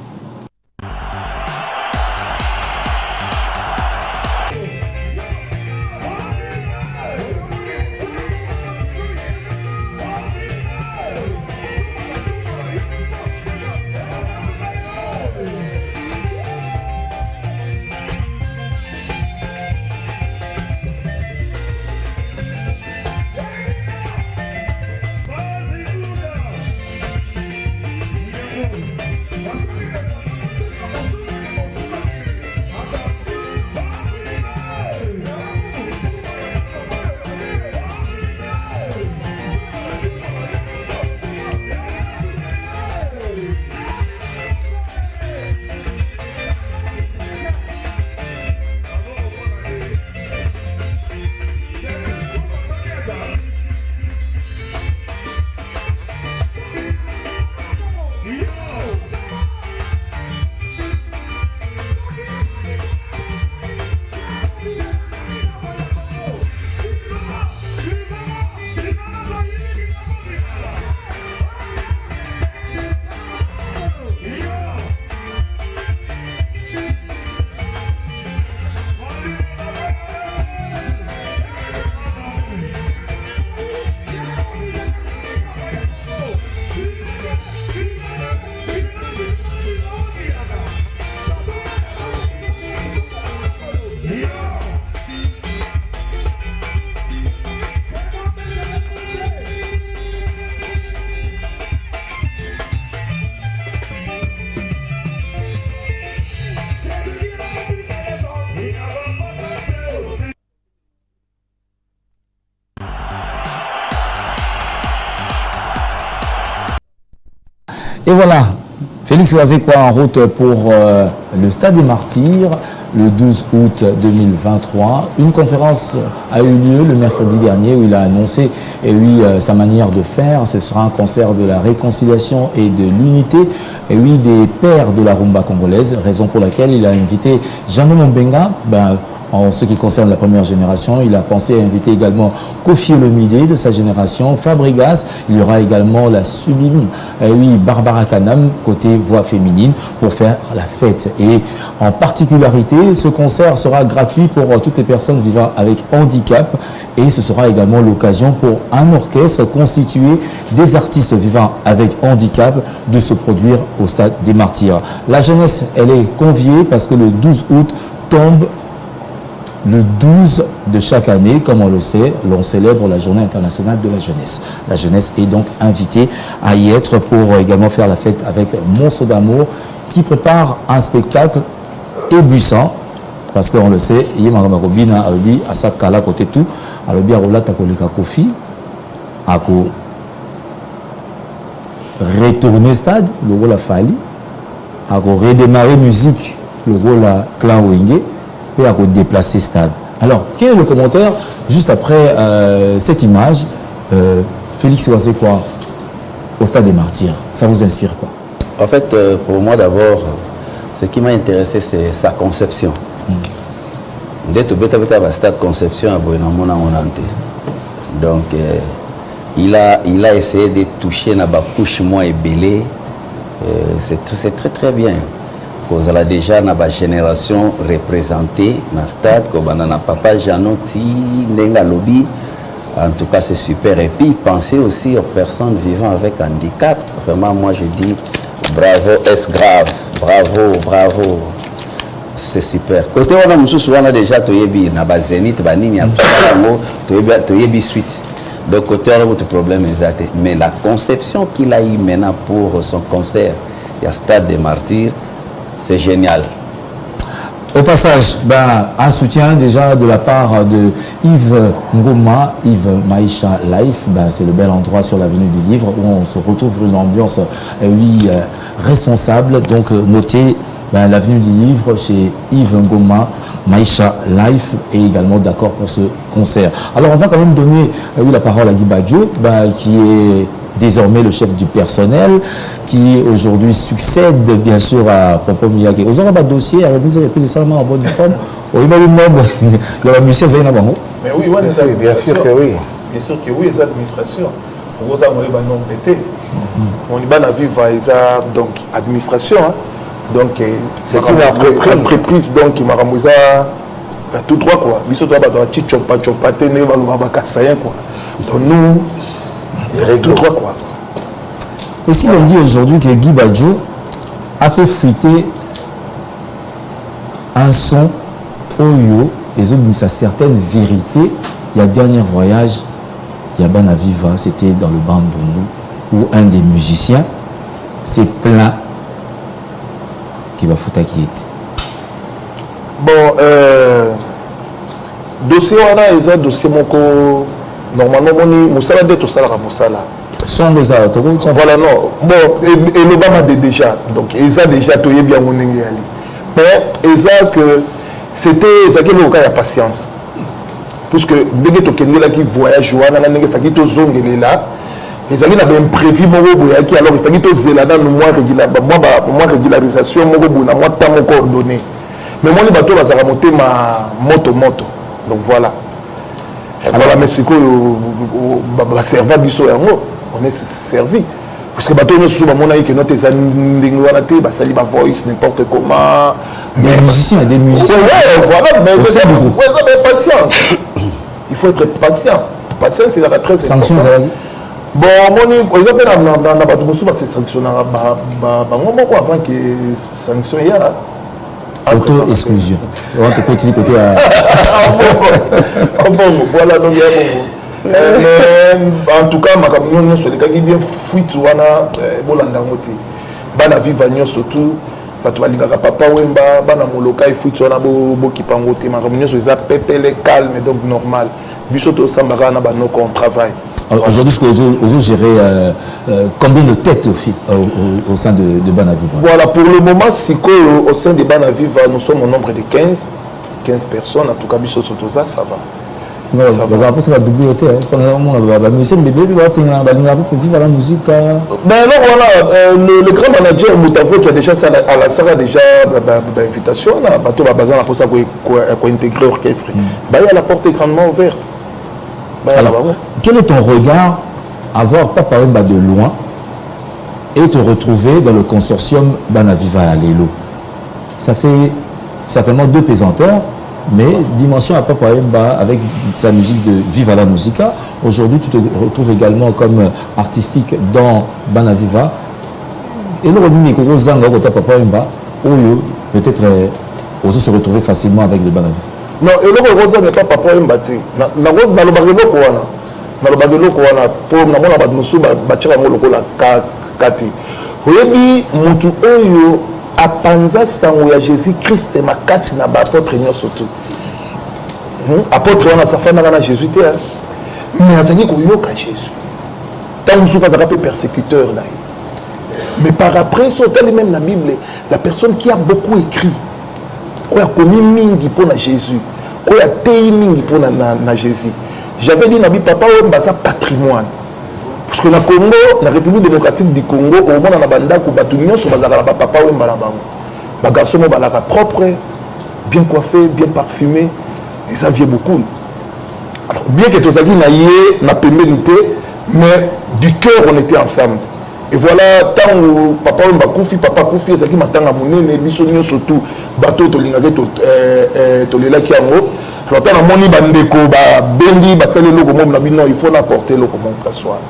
Et voilà, Félix Oazekwa en route pour le Stade des Martyrs le 12 août 2023. Une conférence a eu lieu le mercredi dernier où il a annoncé sa manière de faire. Ce sera un concert de la réconciliation et de l'unité des pères de la rumba congolaise, raison pour laquelle il a invité Jeannot Mbenga. En ce qui concerne la première génération, il a pensé à inviter également Kofi Olomide de sa génération, Fabregas. Il y aura également la sublime, Barbara Kanam, côté voix féminine, pour faire la fête. Et en particularité, ce concert sera gratuit pour toutes les personnes vivant avec handicap. Et ce sera également l'occasion pour un orchestre constitué des artistes vivant avec handicap de se produire au Stade des Martyrs. La jeunesse, elle est conviée parce que le 12 août tombe le 12 de chaque année, comme on le sait, l'on célèbre la journée internationale de la jeunesse. La jeunesse est donc invitée à y être pour également faire la fête avec Monstre d'amour qui prépare un spectacle éblouissant parce qu'on le sait, il y a Robina à sa kala côté tout, à l'obi à Rola Takoleka Kofi, à retourner stade, le rôle a fallu, à redémarrer musique, le rôle à Clan Wenge, et à déplacer stade. Alors, quel est le commentaire juste après cette image Félix Oazekwa au Stade des Martyrs? Ça vous inspire quoi? En fait, pour moi d'abord, ce qui m'a intéressé, c'est sa conception. D'être au Stade Conception à Boenamona Monante. Donc, il a essayé de toucher na couche moins ébélé. C'est très très bien. Parce qu'il a déjà une génération représentée dans le stade, comme on a papa Janoti, Nenga Lobby. En tout cas, c'est super. Et puis, pensez aussi aux personnes vivant avec handicap. Vraiment, moi, je dis bravo, est-ce grave? Bravo, bravo. C'est super. Côté on a déjà Toyebi, Naba Zénith, Banini, Toyebi suite. Donc, côté on a votre problème exact. Mais la conception qu'il a eu maintenant pour son concert, il y a Stade des Martyrs. C'est génial. Au passage, un soutien déjà de la part de Yves Ngoma, Yves Maïcha Life. C'est le bel endroit sur l'avenue du Livre où on se retrouve une ambiance responsable. Donc notez l'avenue du Livre chez Yves Ngoma, Maïcha Life est également d'accord pour ce concert. Alors on va quand même donner la parole à Guy Badjo, qui est désormais le chef du personnel, qui aujourd'hui succède bien sûr à Pompom Miyake. Vous avez un dossier à remise et puis c'est en bonne forme. Il y a un musicien Zaina Bango. Mais oui, bien sûr que oui. Bien sûr que oui, les administrations. Vous avez un nom pété. On y va la vivre donc administration. Donc c'est une entreprise donc qui m'a ramené tout droit quoi. Biso doit avoir petit chopa tene va kassayen quoi. Donc nous tout droit quoi. Mais si on dit aujourd'hui que Guy Badjo a fait fuiter un son Oyo et ont mis sa certaine vérité, il y a dernier voyage, il y a Bana Viva, c'était dans le Bandundu, où un des musiciens s'est plaint qui va foutre qui est. Bon, dossier on a un dossier moko normalement on musala de tout ça la musala. Son les autres. Voilà non. Bon et le bama déjà donc ils a déjà toyé bien mon ngi ali. Mais ils a que c'était ça qui le cas de patience. Parce que dès que tu là qui voyage wana na ngi faki to zongele là ils avaient un imprévu moko boyaki alors il fallait to zela dans moi régularisation moko bona moi temps coordonné. Mais moi les bateaux bazaka monter ma moto donc voilà. Voilà mais c'est que ba serva biso yango on est servi parce que bateau nous souvent mon aïe que notre ndingwanate ba sali ba voice n'importe comment des musiciens voilà mais ça patience. Il faut être patient. Patience c'est la très sanction bon moni exemple na bato mosusu ba se sanctionnera ba ngomoko avant que sanction ya auto-exclusion. On va te continuer côté à... bon, voilà, donc il y a bon. En tout cas, ma camion, sur les cas qui bien fuite, on a bolanda ngoti. Bana viva nyo surtout, bato balingaka papa wemba, bana moloka il fuite, on a bo qui pangote. Ma camion, c'est ça pété les calme donc normal. Bisoto sambara na bano qu'on travaille. Aujourd'hui, vous gérez combien de têtes au sein de Banaviva? Voilà, pour le moment, au sein de Banaviva, nous sommes au nombre de 15 personnes. En tout cas, Bisso Sotosa, ça va. Ça va. Ça va doubler. La musique, la musique. Ben alors voilà, le grand manager Moutavo qui a déjà ça à la Sarah déjà d'invitation, bateau a besoin pour ça pour intégrer l'orchestre. Il y a la porte est grandement ouverte. Alors, quel est ton regard à voir Papa Wemba de loin et te retrouver dans le consortium Banaviva à Lelo? Ça fait certainement 2 pesanteurs, mais dimension à Papa Wemba avec sa musique de Viva la Musica. Aujourd'hui, tu te retrouves également comme artistique dans Banaviva. Et le revenu est Zanga au Papa Wemba, peut-être oser se retrouver facilement avec le Banaviva. Non, et le Rosa n'est pas Papa Wemba. Dans le bagelo Kouana. Dans le bagelo Kouana, pour nous, nous avons bâti la molokola kati. Vous avez dit, Oyo, à Panza Sangoya Jésus-Christ et ma casse n'a pas apôtre surtout. Apôtre, on a sa femme à Jésus, mais on a dit qu'on y a Jésus. Tant que nous sommes persécuteurs là. Mais par après, sur même la Bible, la personne qui a beaucoup écrit, qui a connu Mingi pour Jésus, qui a téi Mingi pour Jésus. J'avais dit, Nabi Papa, on a un patrimoine. Parce que dans Congo, la République démocratique du Congo, au moment où on a banda Kubatunion, sur Papa, on a un garçon propre, bien coiffé, bien parfumé, et ça vient beaucoup. Alors, bien que tous les n'a pénalité, mais du cœur, on était ensemble. Et voilà, tant où Papa Koufi, c'est qui m'attend à mon nez, mais surtout, bateau, Tolingage, Tolela qui est en haut. Alors, tant à mon bandeko, Bendi, Basale, non, il faut l'apporter le comment que soit.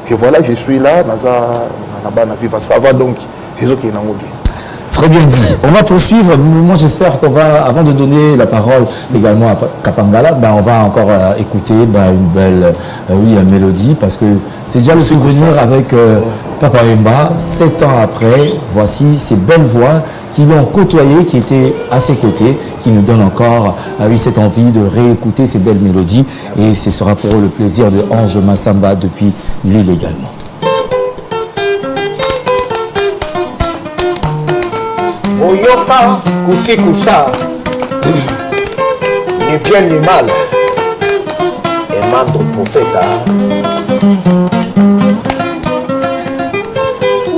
Et voilà, je suis là, ça va donc, les autres qui sont bien. Très bien dit. On va poursuivre. Moi, j'espère qu'on va, avant de donner la parole également à Kapangala, on va encore écouter une belle mélodie, parce que c'est déjà le souvenir avec Papa Wemba. 7 ans après, voici ces belles voix qui l'ont côtoyé, qui étaient à ses côtés, qui nous donnent encore cette envie de réécouter ces belles mélodies. Et ce sera pour eux le plaisir de Ange Massamba depuis Lille également. Oyoka Koufi Koussa, ni bien ni mal, et mandre prophète.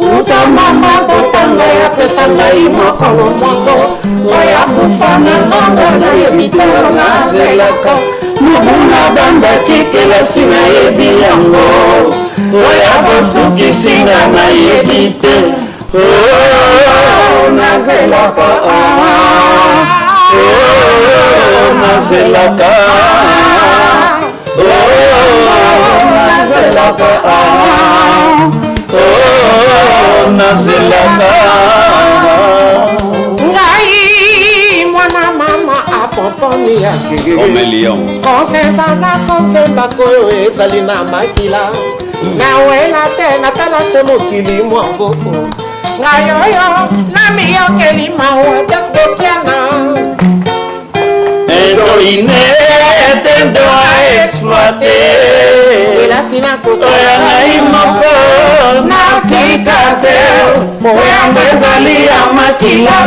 Uta mama botanga ya pesanga imokolo moko, oya kufana tonga na yebite na zelaka, mubuna banda kikela sina yebi yango, oya bosuki singa na yebite. Nazelaka, nazelaka, nazelaka, nazelaka. Ngai mwana mama apoponi yake. Comme lion. Kofemba koyo ezali na makila. Nawela te natala se mokili mwangoko. Ngayoyo nami yokeli mawa takokiana. Héroïne te doit exploiter. La fina koto ya naimoko natika te. Moya mbezali ya makila.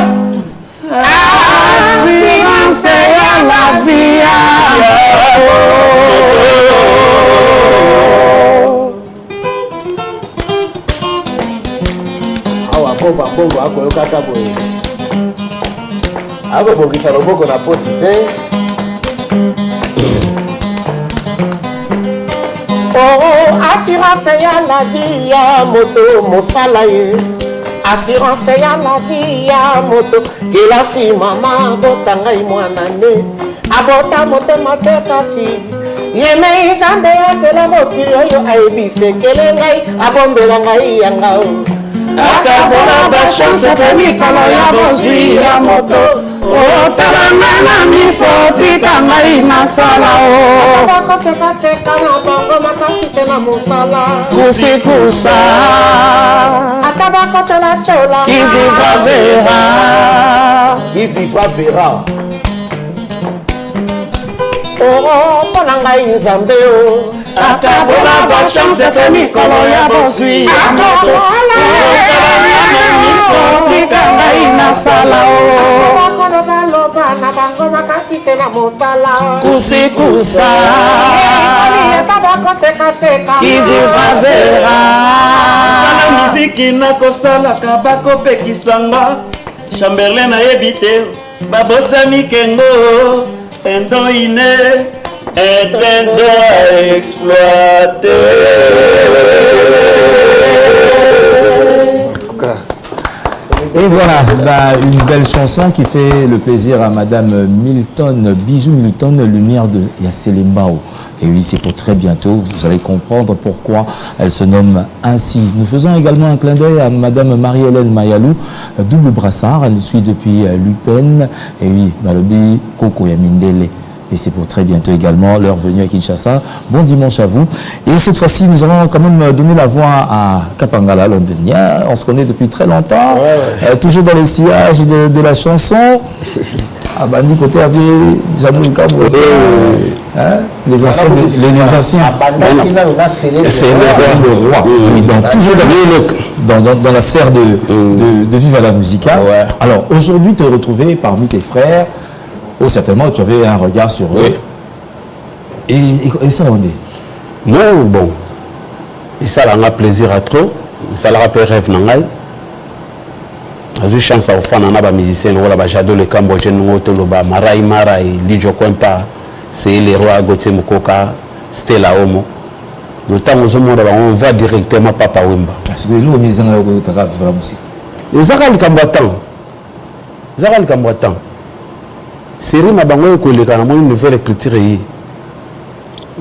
Assurance ya la vie. Bongo akoyokaka boye akobongisa loboko na posi te. Assurance ya la vie ya moto mosala ye. Assurance ya la vie ya moto kelasi mama botangai mwana ne abota motema te kasi yeme nzambe akela mokili oyo ayebisekele ngai abombela ngai yanga akabona bachance pe mikolo ya bozwi ya moto otalanga na miso tika ngai nasala o bakotekateka na bango makasi te na mosala kusikusa ata bakocolacola qui vivra verra. Qui vivra verra. mpona ngai nzambe o Atabola ba chance pe mikolo ya bosui miso tikanga ina sala o kusikusa qui vivra verra sala miziki nakosalaka bakopekisanga Chamberlain nayebi te babosami kengo pendant ine et pendant exploité. Et voilà, une belle chanson qui fait le plaisir à Madame Milton, Bijou Milton, Lumière de Yaselembao. Et oui, c'est pour très bientôt, vous allez comprendre pourquoi elle se nomme ainsi. Nous faisons également un clin d'œil à Madame Marie-Hélène Mayalou, double brassard, elle nous suit depuis l'UPEN. Et oui, Malobi Koko Yamindele. Et c'est pour très bientôt également, leur venue à Kinshasa. Bon dimanche à vous. Et cette fois-ci, nous allons quand même donner la voix à Kapangala, londonien. On se connaît depuis très longtemps. Toujours dans le sillage de la chanson. Ah, Bandi côté avait Jamou Kambo. Les anciens. C'est le roi. Oui, donc, toujours dans la sphère de Vive à la Musica. Alors, aujourd'hui, te retrouver parmi tes frères. Oh, certainement, tu avais un regard sur eux. Et ça, on est. Non, bon. Et ça, on a plaisir à trop. Ça leur a fait rêve. J'ai eu chance à faire un musicien. J'adore le Cambodge, Marai Marai, Lidjo Kwempa, c'est les rois Gauthier Mukoka, Stella Homo. Le temps où on va directement Papa Wimba. Parce que nous, on est en train de faire la musique. Les Arabes Cambouatans. Les Arabes Cambouatans. Série ma bango ko le kana mo nouvelle écriture yi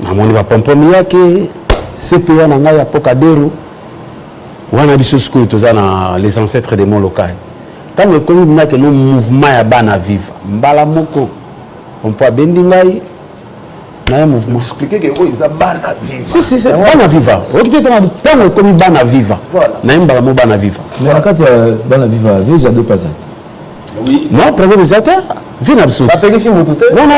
na moni ba pompomi yake CPA na ngai apokadero wana biso siko tozana les ancêtres de mon local tant que comme na que le mouvement ya bana viva mbala moko on peut bendi ngai na mouvement expliquer que ils a bana viva si c'est bana viva okite tant que comme bana viva na mbala mo bana viva mais quand bana viva déjà deux passages. Oui. Non, problème des auteurs. Viens absolument. Pas pégué si vous tout. Non, non,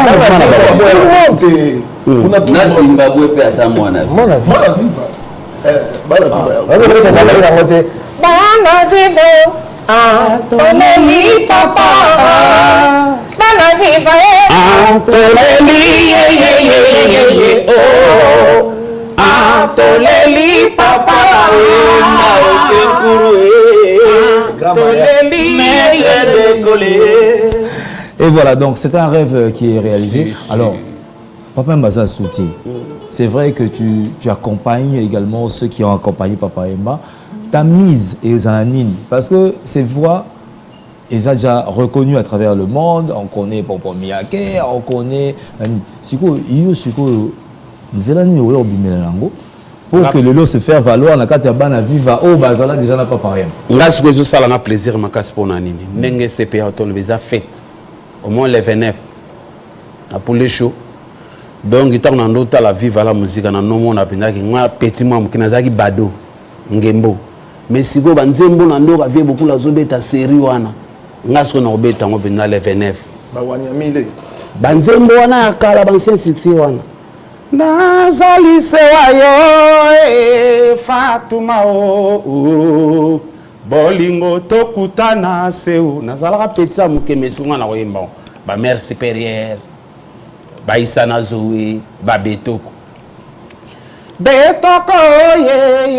non. Na Zimbabwe pe asa mwana. Mwana viva. Bana viva. Bana viva. Ah, toleli papa. Bana viva. Ah, toleli ye. Oh. Ah, toleli papa. Et voilà, donc c'est un rêve qui est réalisé. Alors, Papa Mbaza Souti, c'est vrai que tu accompagnes également ceux qui ont accompagné Papa Mba. Ta mise est Zanine, parce que ces voix, ils sont déjà reconnues à travers le monde. On connaît Pompom Miyake, on connaît. Siko, Zelani Oyo Bimelango. Pour que le lot se fasse valoir, na kati ya bana viva au bazala déjà n'a pas pareil. Là ce que je ça la plaisir ma casse pour nanini. Nenge CPA to les a fait. Au moins les 29. Pour les shows. Donc il tourne en autre la viva la musique na no mona penda ki nga petit moi kinazaki bado ngembo. Mais si go banzembo na ndo ka vie beaucoup la zobeta série wana. Nga ce qu'on obeta ngo penda les 29. Ba wanyamile. Banzembo wana kala bansen siksi wana. Nazali sewayo Fatuma o bolingo tokutana seu nazalaka petsa mukemesunga na koyemba ba mère supérieure ba isana zoe ba betoko ye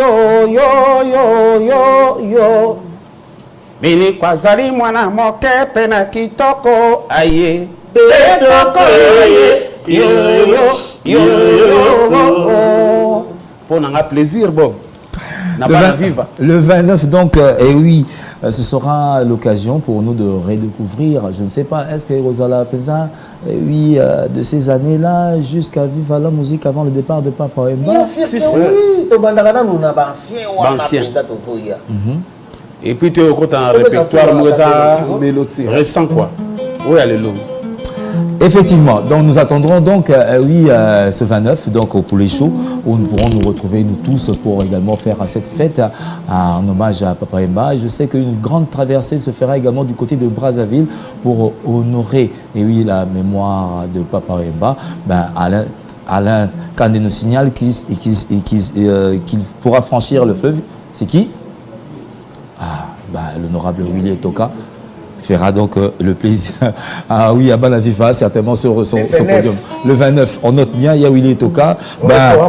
yo bini kwazali mwana moke pena kitoko aye betoko yo pour un plaisir bon. Le 29 donc et oui ce sera l'occasion pour nous de redécouvrir, je ne sais pas, est-ce que Rosala Pesa oui de ces années-là jusqu'à Vive la musique avant le départ de Papa Wemba. Bien sûr que oui, to bandakana nous na ancien. Et puis tu es au un répertoire récent quoi. Oui, allez Effectivement, donc nous attendrons donc ce 29 donc au Poulet Chaud où nous pourrons nous retrouver nous tous pour également faire cette fête en hommage à Papa Wemba. Et je sais qu'une grande traversée se fera également du côté de Brazzaville pour honorer la mémoire de Papa Wemba. Alain Kandé nous signale qu'il pourra franchir le fleuve. C'est qui? L'honorable Willy Etoka fera donc le plaisir à Banaviva certainement sur son podium. Le 29, on note bien, il y a Willy Etoka.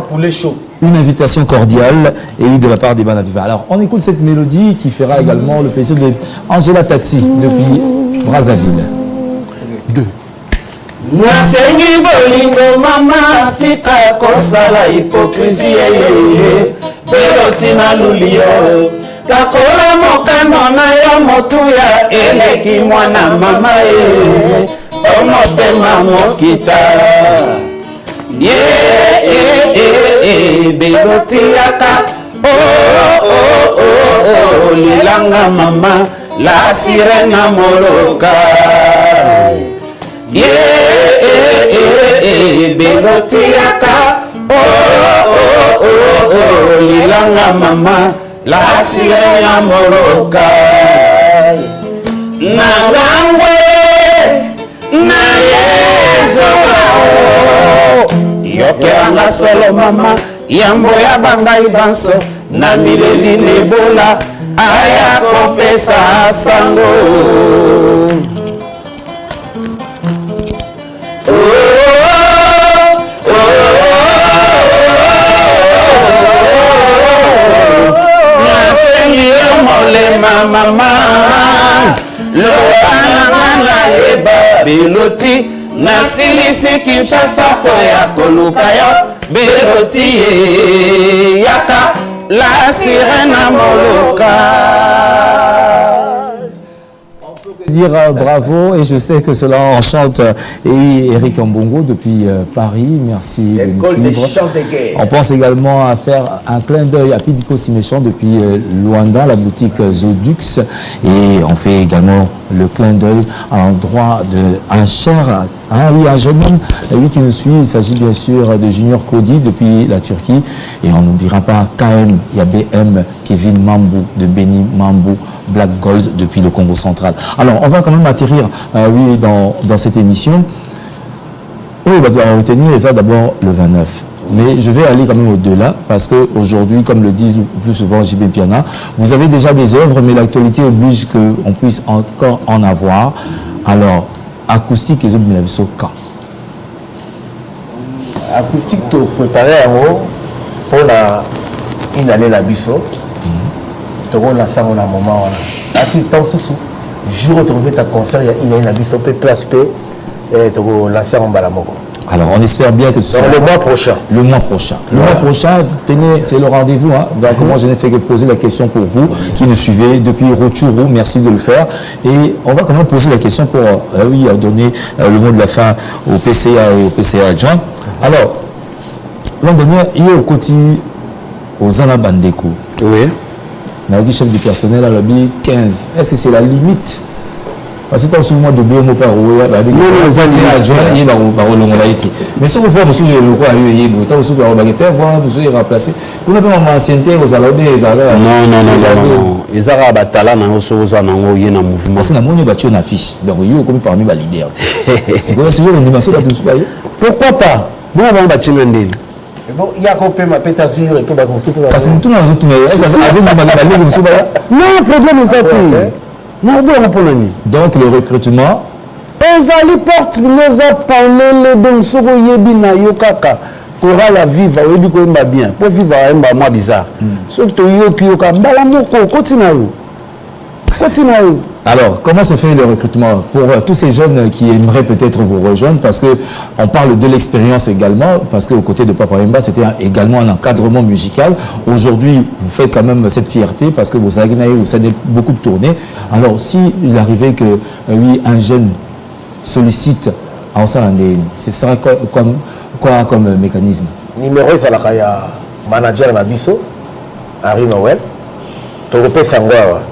Poulet Chaud. Une invitation cordiale de la part des Banaviva. Alors, on écoute cette mélodie qui fera également le plaisir de Angela Tati depuis Brazzaville. 2. Nasengi bolingo mama tika kosala hypocrisie belotina lulio kakola mokano na yo motuya eleki mwana mama omotema mokita belotiaka lilanga mama la sirena moloka belotiaka lilanga mama la sirena moloka nangangwe na yezolao yokelanga solo mama yambo ya bangai banso na mileli nebola aya kopesa sango mama loana eba beloti nasilisi Kinshasa po ya koluka yo beloti yaka la sirena moloka. Dire bravo et je sais que cela enchante Eric Mbongo depuis Paris, merci de nous suivre. On pense également à faire un clin d'œil à Pidiko Siméchan depuis Luanda, la boutique Zodux, et on fait également le clin d'œil à l'endroit d'un cher, un jeune homme, lui qui nous suit. Il s'agit bien sûr de Junior Cody depuis la Turquie, et on n'oubliera pas KM, il y a BM, Kevin Mambou de Beni Mambou, Black Gold depuis le Congo central. Alors, on va quand même atterrir dans cette émission. Oui, on va retenir ça d'abord le 29. Mais je vais aller quand même au-delà parce qu'aujourd'hui, comme le dit le plus souvent JB Piana, vous avez déjà des œuvres, mais l'actualité oblige qu'on puisse encore en avoir. Alors, acoustique et autres quand acoustique, tu préparais un mot pour une année la biso. Tu as lancé un moment. Ainsi, tant sous jour retrouvé ta concert, il y a une année la biso, place P, et tu as lancé un balamoko. Alors, on espère bien que ce soit le mois prochain. Le mois prochain. Le mois prochain, tenez, c'est le rendez-vous. Donc, moi, je n'ai fait que poser la question pour vous qui nous suivez depuis Roturu. Merci de le faire. Et on va quand même poser la question pour donner le mot de la fin au PCA et au PCA adjoint. Alors, l'an dernier, il y a au côté aux Zana Bandeko. Oui. Le chef du personnel à l'objet 15. Est-ce que c'est la limite? Parce que c'est un mois de Béomo par Ouya, mais si vous voyez, monsieur le roi, il y a un super baguette, voir monsieur remplacé. Vous n'avez pas ancienneté aux alabés, les arabes. Non. Les arabes à Talana, aux Ozanango, il y a un mouvement. C'est un mouvement qui est affiche. Donc, il y a comme parmi les leaders. C'est quoi, c'est une dimension de tout ça? Pourquoi pas? Bon, on va bâtir un deal. Bon, il y a coupé ma péta sur et tout va construire. Parce que tout le monde non, le problème est ça. Donc le recrutement. Ezali porte les a parlé les donc soko yebi na yokaka kora la vivre yebi ko mba bien pour vivre mba moi bizarre. Ce que to yoki yoka mbala moko continue. Alors, comment se fait le recrutement pour tous ces jeunes qui aimeraient peut-être vous rejoindre? Parce qu'on parle de l'expérience également, parce qu'au côté de Papa Wemba, c'était également un encadrement musical. Aujourd'hui, vous faites quand même cette fierté parce que vous savez beaucoup de tournées. Alors, s'il arrivait que, un jeune sollicite en Salandéni, ce sera quoi comme mécanisme? Numéro, il y a manager Nabiso, Henri Noël. Tu repères ça,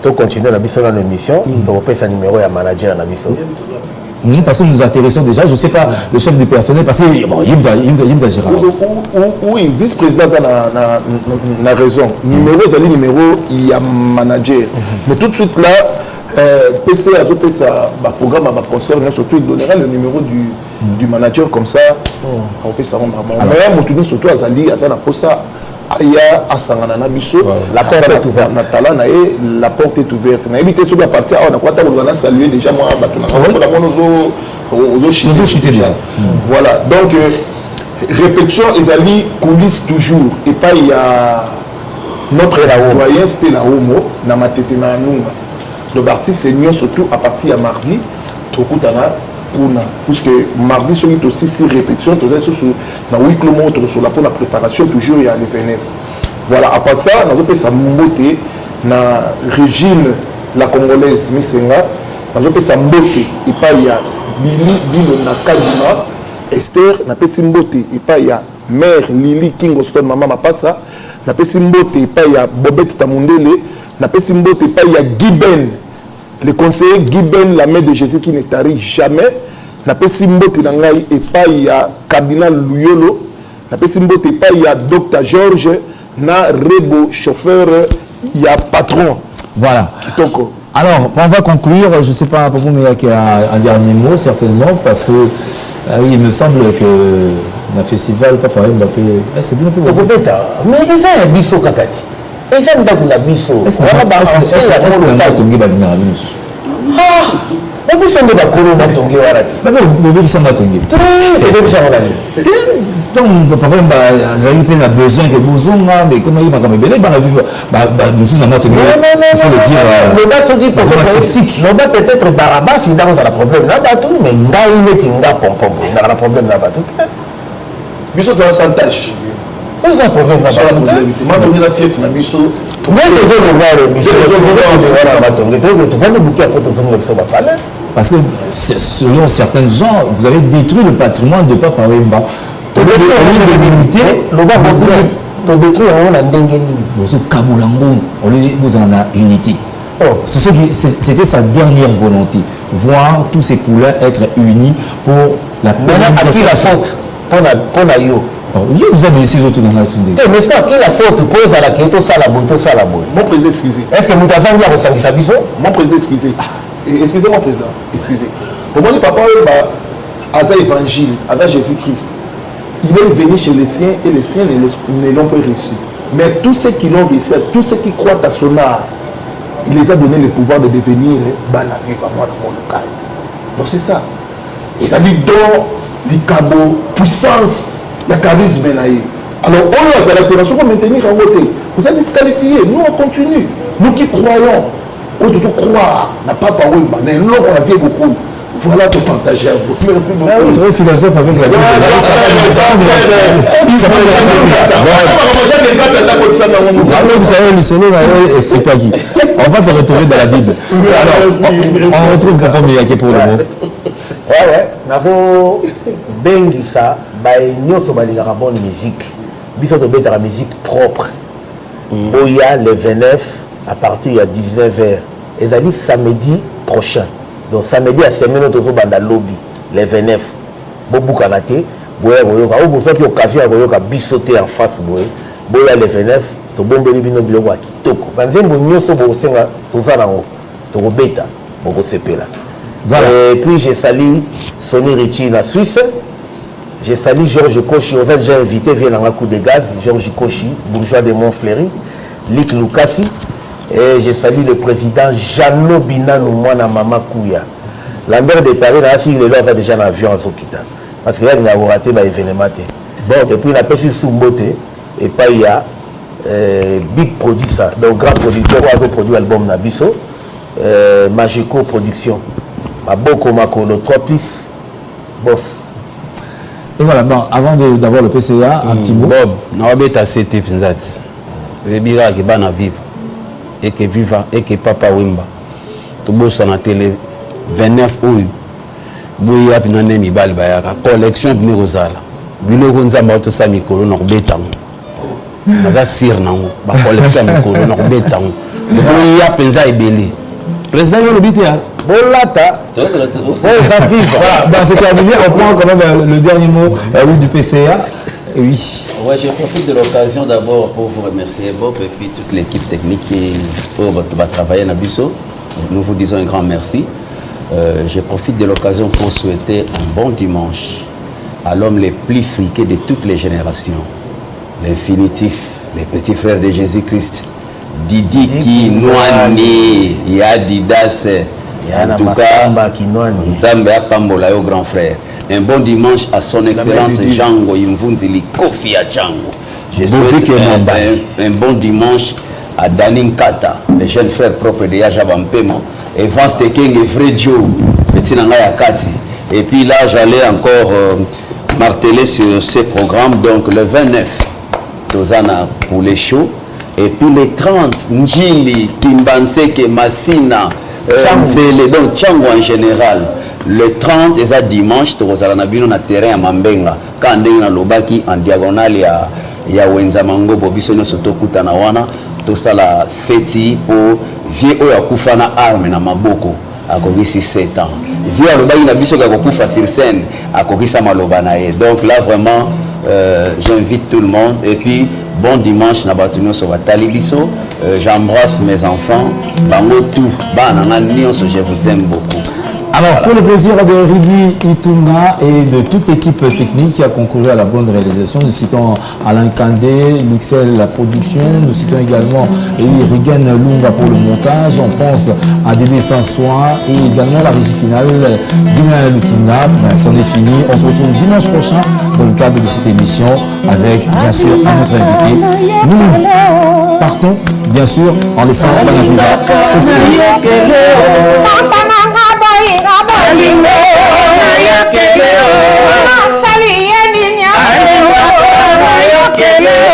tu continues la biso dans l'émission, tu repères ça numéro et manager na biso. Parce que nous nous intéressons déjà, je ne sais pas, le chef du personnel, parce que bon, il va gérer. Oui, vice-président a raison. Numéro, il y a manager. Mais tout de suite là, PC a fait ça, programme à concert, surtout il donnera le numéro du manager comme ça. On peut ça rendre mais surtout Azali, il y a Asangana Nabiso, la porte est ouverte. La porte est ouverte. On a évité sur la partie, on a salué déjà moi, voilà, donc répétition, Ezali coulisse toujours. Et pas il y a notre doyen, c'était la homo, Namatete na Nunga. Le artiste c'est mieux surtout à partir à mardi, Tokutana. Puisque mardi sur aussi 6 répétitions, tout ça sur la 8 km sur la préparation, toujours il y a les 29. Voilà, après ça, on a fait sa beauté, na Régine, la Congolaise, Missenga, on a fait sa beauté, et pas il y a Bilo Nakadima, Esther, on a fait sa beauté, et pas il y a Mère Lily King Oston, Maman Mapassa, on a fait sa beauté, et pas il y a Bobette Tamundele, on a fait sa beauté, et pas il y a Guiben. Le conseiller Guy Ben, la mère de Jésus qui ne tarit jamais, n'a pas simboté dans l'aïe et pas il y a cardinal Louyolo, n'a pas simboté pas il y a docteur Georges, n'a Rebo chauffeur, il y a patron. Voilà. Alors, on va conclure, je ne sais pas, pour vous, mais il y a un dernier mot, certainement, parce que il me semble que le festival, Papa Mbappé, c'est bien plus bon. Mais il fait un biseau kakati. Et ça, on a biseau. Est-ce qu'on a tongué Babina Rabino? Ah, on peut s'en débattre on a tongué Warati. Mais on peut s'en tongué. Donc, papa Mbappé a besoin que Bouzon, mais comment il va comme belé, bah vivre, nous sommes à tongué. Il faut le dire. Le bas se dit peut-être Barabas, il a un problème là-bas tout, mais il est un pompon, il a un problème là-bas tout. Biseau doit s'en tâche. Il y a un problème là-bas. Moi, je suis fief na biso. Parce que selon certains gens, vous avez détruit le patrimoine de Papa Wemba. C'était sa dernière volonté, voir tous ces poulains être unis pour la pérennisation. La faute pour la yo. Vous avez laissé les autres dans la soudée. Mais c'est qui la faute pose à la question ça la boue. Mon président, excusez. Est-ce que nous avons dit à ressentir sa vision? Mon président, excusez. Excusez-moi, président. Excusez. Pour moi, le papa avait évangile, avec Jésus-Christ. Il est venu chez les siens et les siens ne l'ont pas reçu. Mais tous ceux qui l'ont reçu, tous ceux qui croient à son art, il les a donné le pouvoir de devenir la vie à moi dans mon local. Donc c'est ça. Ils ont dit dans les cabots, puissance. Il y a charisme. Alors, on a la opération pour maintenir en côté. Vous êtes disqualifiés. Nous, on continue. Nous qui croyons, on doit croire. N'a pas parlé, mais l'homme, on a vu beaucoup. Voilà de partager à vous. Merci beaucoup. Vous êtes philosophe avec la Bible. Vous savez, le solo, c'est toi qui. On va te retrouver dans la Bible. Alors, on retrouve Papa Miyake pour le mot. Ouais, navo bengisa bae nyoso balingaka bonne musique. Biso to beta la musique propre. Oya le 29 à partir de 19h. Et ça dit samedi prochain. Donc samedi à semaine to banda lobby le 29. Bobu kanate, boya boyoka ou boso ki occasion ya boyoka bisoter en face boye. Boya le 29 to bombeli bino biloko ya kitoko. Banzembo nyoso bo senga to za nango. To beta boko sepela. Voilà. Et puis j'ai sali Sonny Richie la Suisse. J'ai sali Georges Kochi. En fait, j'ai invité vient dans la coup de gaz. Georges Kochi, bourgeois de Montfleury. Lick Lukasi. Et j'ai sali le président Jeannot Binano, moi, na Mama Kouya. Lambert de Paris, là, il est là, déjà en avion à Zokita. Parce qu'il y a raté l'événement. Bon, et puis il a passé sous Mbote. Et puis il y a Big Produit, ça. Donc, grand producteur, qui a produit l'album Nabiso. Magico Production. Maboko Makolo, 3 pistes, boss. Et voilà, bon, avant d'avoir le PCA, un petit mot. Bob, Nawabeta c'était Pinzat. Le bira qui va vivre. Et que viva, et que Papa Wemba. Tout le monde sur la télé, 29 août. Bouya Pinane Mibal Bayaka, collection de Nérosala. Bilo Gonza Mato Samikolo, Norbetang. Naza Sir Nango, collection de Mikolo, Norbetang. Bouya Pinza et Belé. Président Yolobitia. Bolata. Voilà, c'est terminé. On prend quand même le dernier mot du PCA. Oui. Ouais, je profite de l'occasion d'abord pour vous remercier, Bob, et puis toute l'équipe technique qui va travailler à Nabiso. Nous vous disons un grand merci. Je profite de l'occasion pour souhaiter un bon dimanche à l'homme les plus friqués de toutes les générations. L'infinitif, les petits frères de Jésus-Christ. Didi Kinwani, Yadidas, en tout cas, Nzambe Apambola au grand frère. Un bon dimanche à son excellence Django Imvunzili Kofi Django. Je souhaite un bon dimanche à Danin Kata, le jeune frère propre de Yajabampemo, et Vance Tekeng et Fredjo, petit Nangaya Kati. Et puis là, j'allais encore marteler sur ces programmes. Donc le 29, Tozana pour les shows. Et puis les 30, Njili, Kimbanseke, Massina, Zele, donc Tchango en général. Le 30, et ça dimanche, Tozala Nabino na terrain à Mambenga. Quand on a Lobaki en diagonale, il y a Wenzamango, Bobisono Sotokuta Nawana. Tout ça la fête pour vieux Oya arme na Maboko. À 7 ans. Vieux Lobaki na biso ka Kufa sur scène, à Kokisa Malobanae. Donc là vraiment, j'invite tout le monde. Et puis, bon dimanche, Nabatuno sur Talibiso. J'embrasse mes enfants. Bango tout, je vous aime beaucoup. Alors, voilà. Pour le plaisir de Rivi Itunga et de toute l'équipe technique qui a concouru à la bonne réalisation, nous citons Alain Kandé, Luxel la production, nous citons également Rigen Lunga pour le montage, on pense à Dédé Sansoin et également la régie finale Dina Lukina. C'en est fini, on se retrouve dimanche prochain dans le cadre de cette émission avec bien sûr un autre invité. Nous partons bien sûr en laissant Banavida s'exprimer. Alingo na yakeleo Masali yeninya Alingo na yakeleo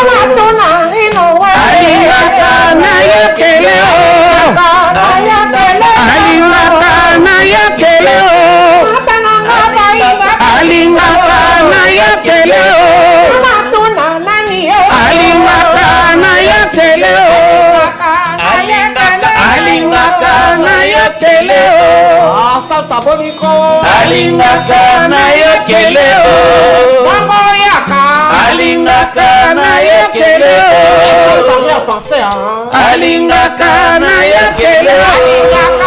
Matuna ino wa Alingaka na yakeleo Alingaka na yakeleo Alingaka na yakeleo Matuna nani Alingaka na yakeleo Alingaka na yakeleo Alingaka na yakeleo Alingaka na yakeleo Alingaka na yakeleo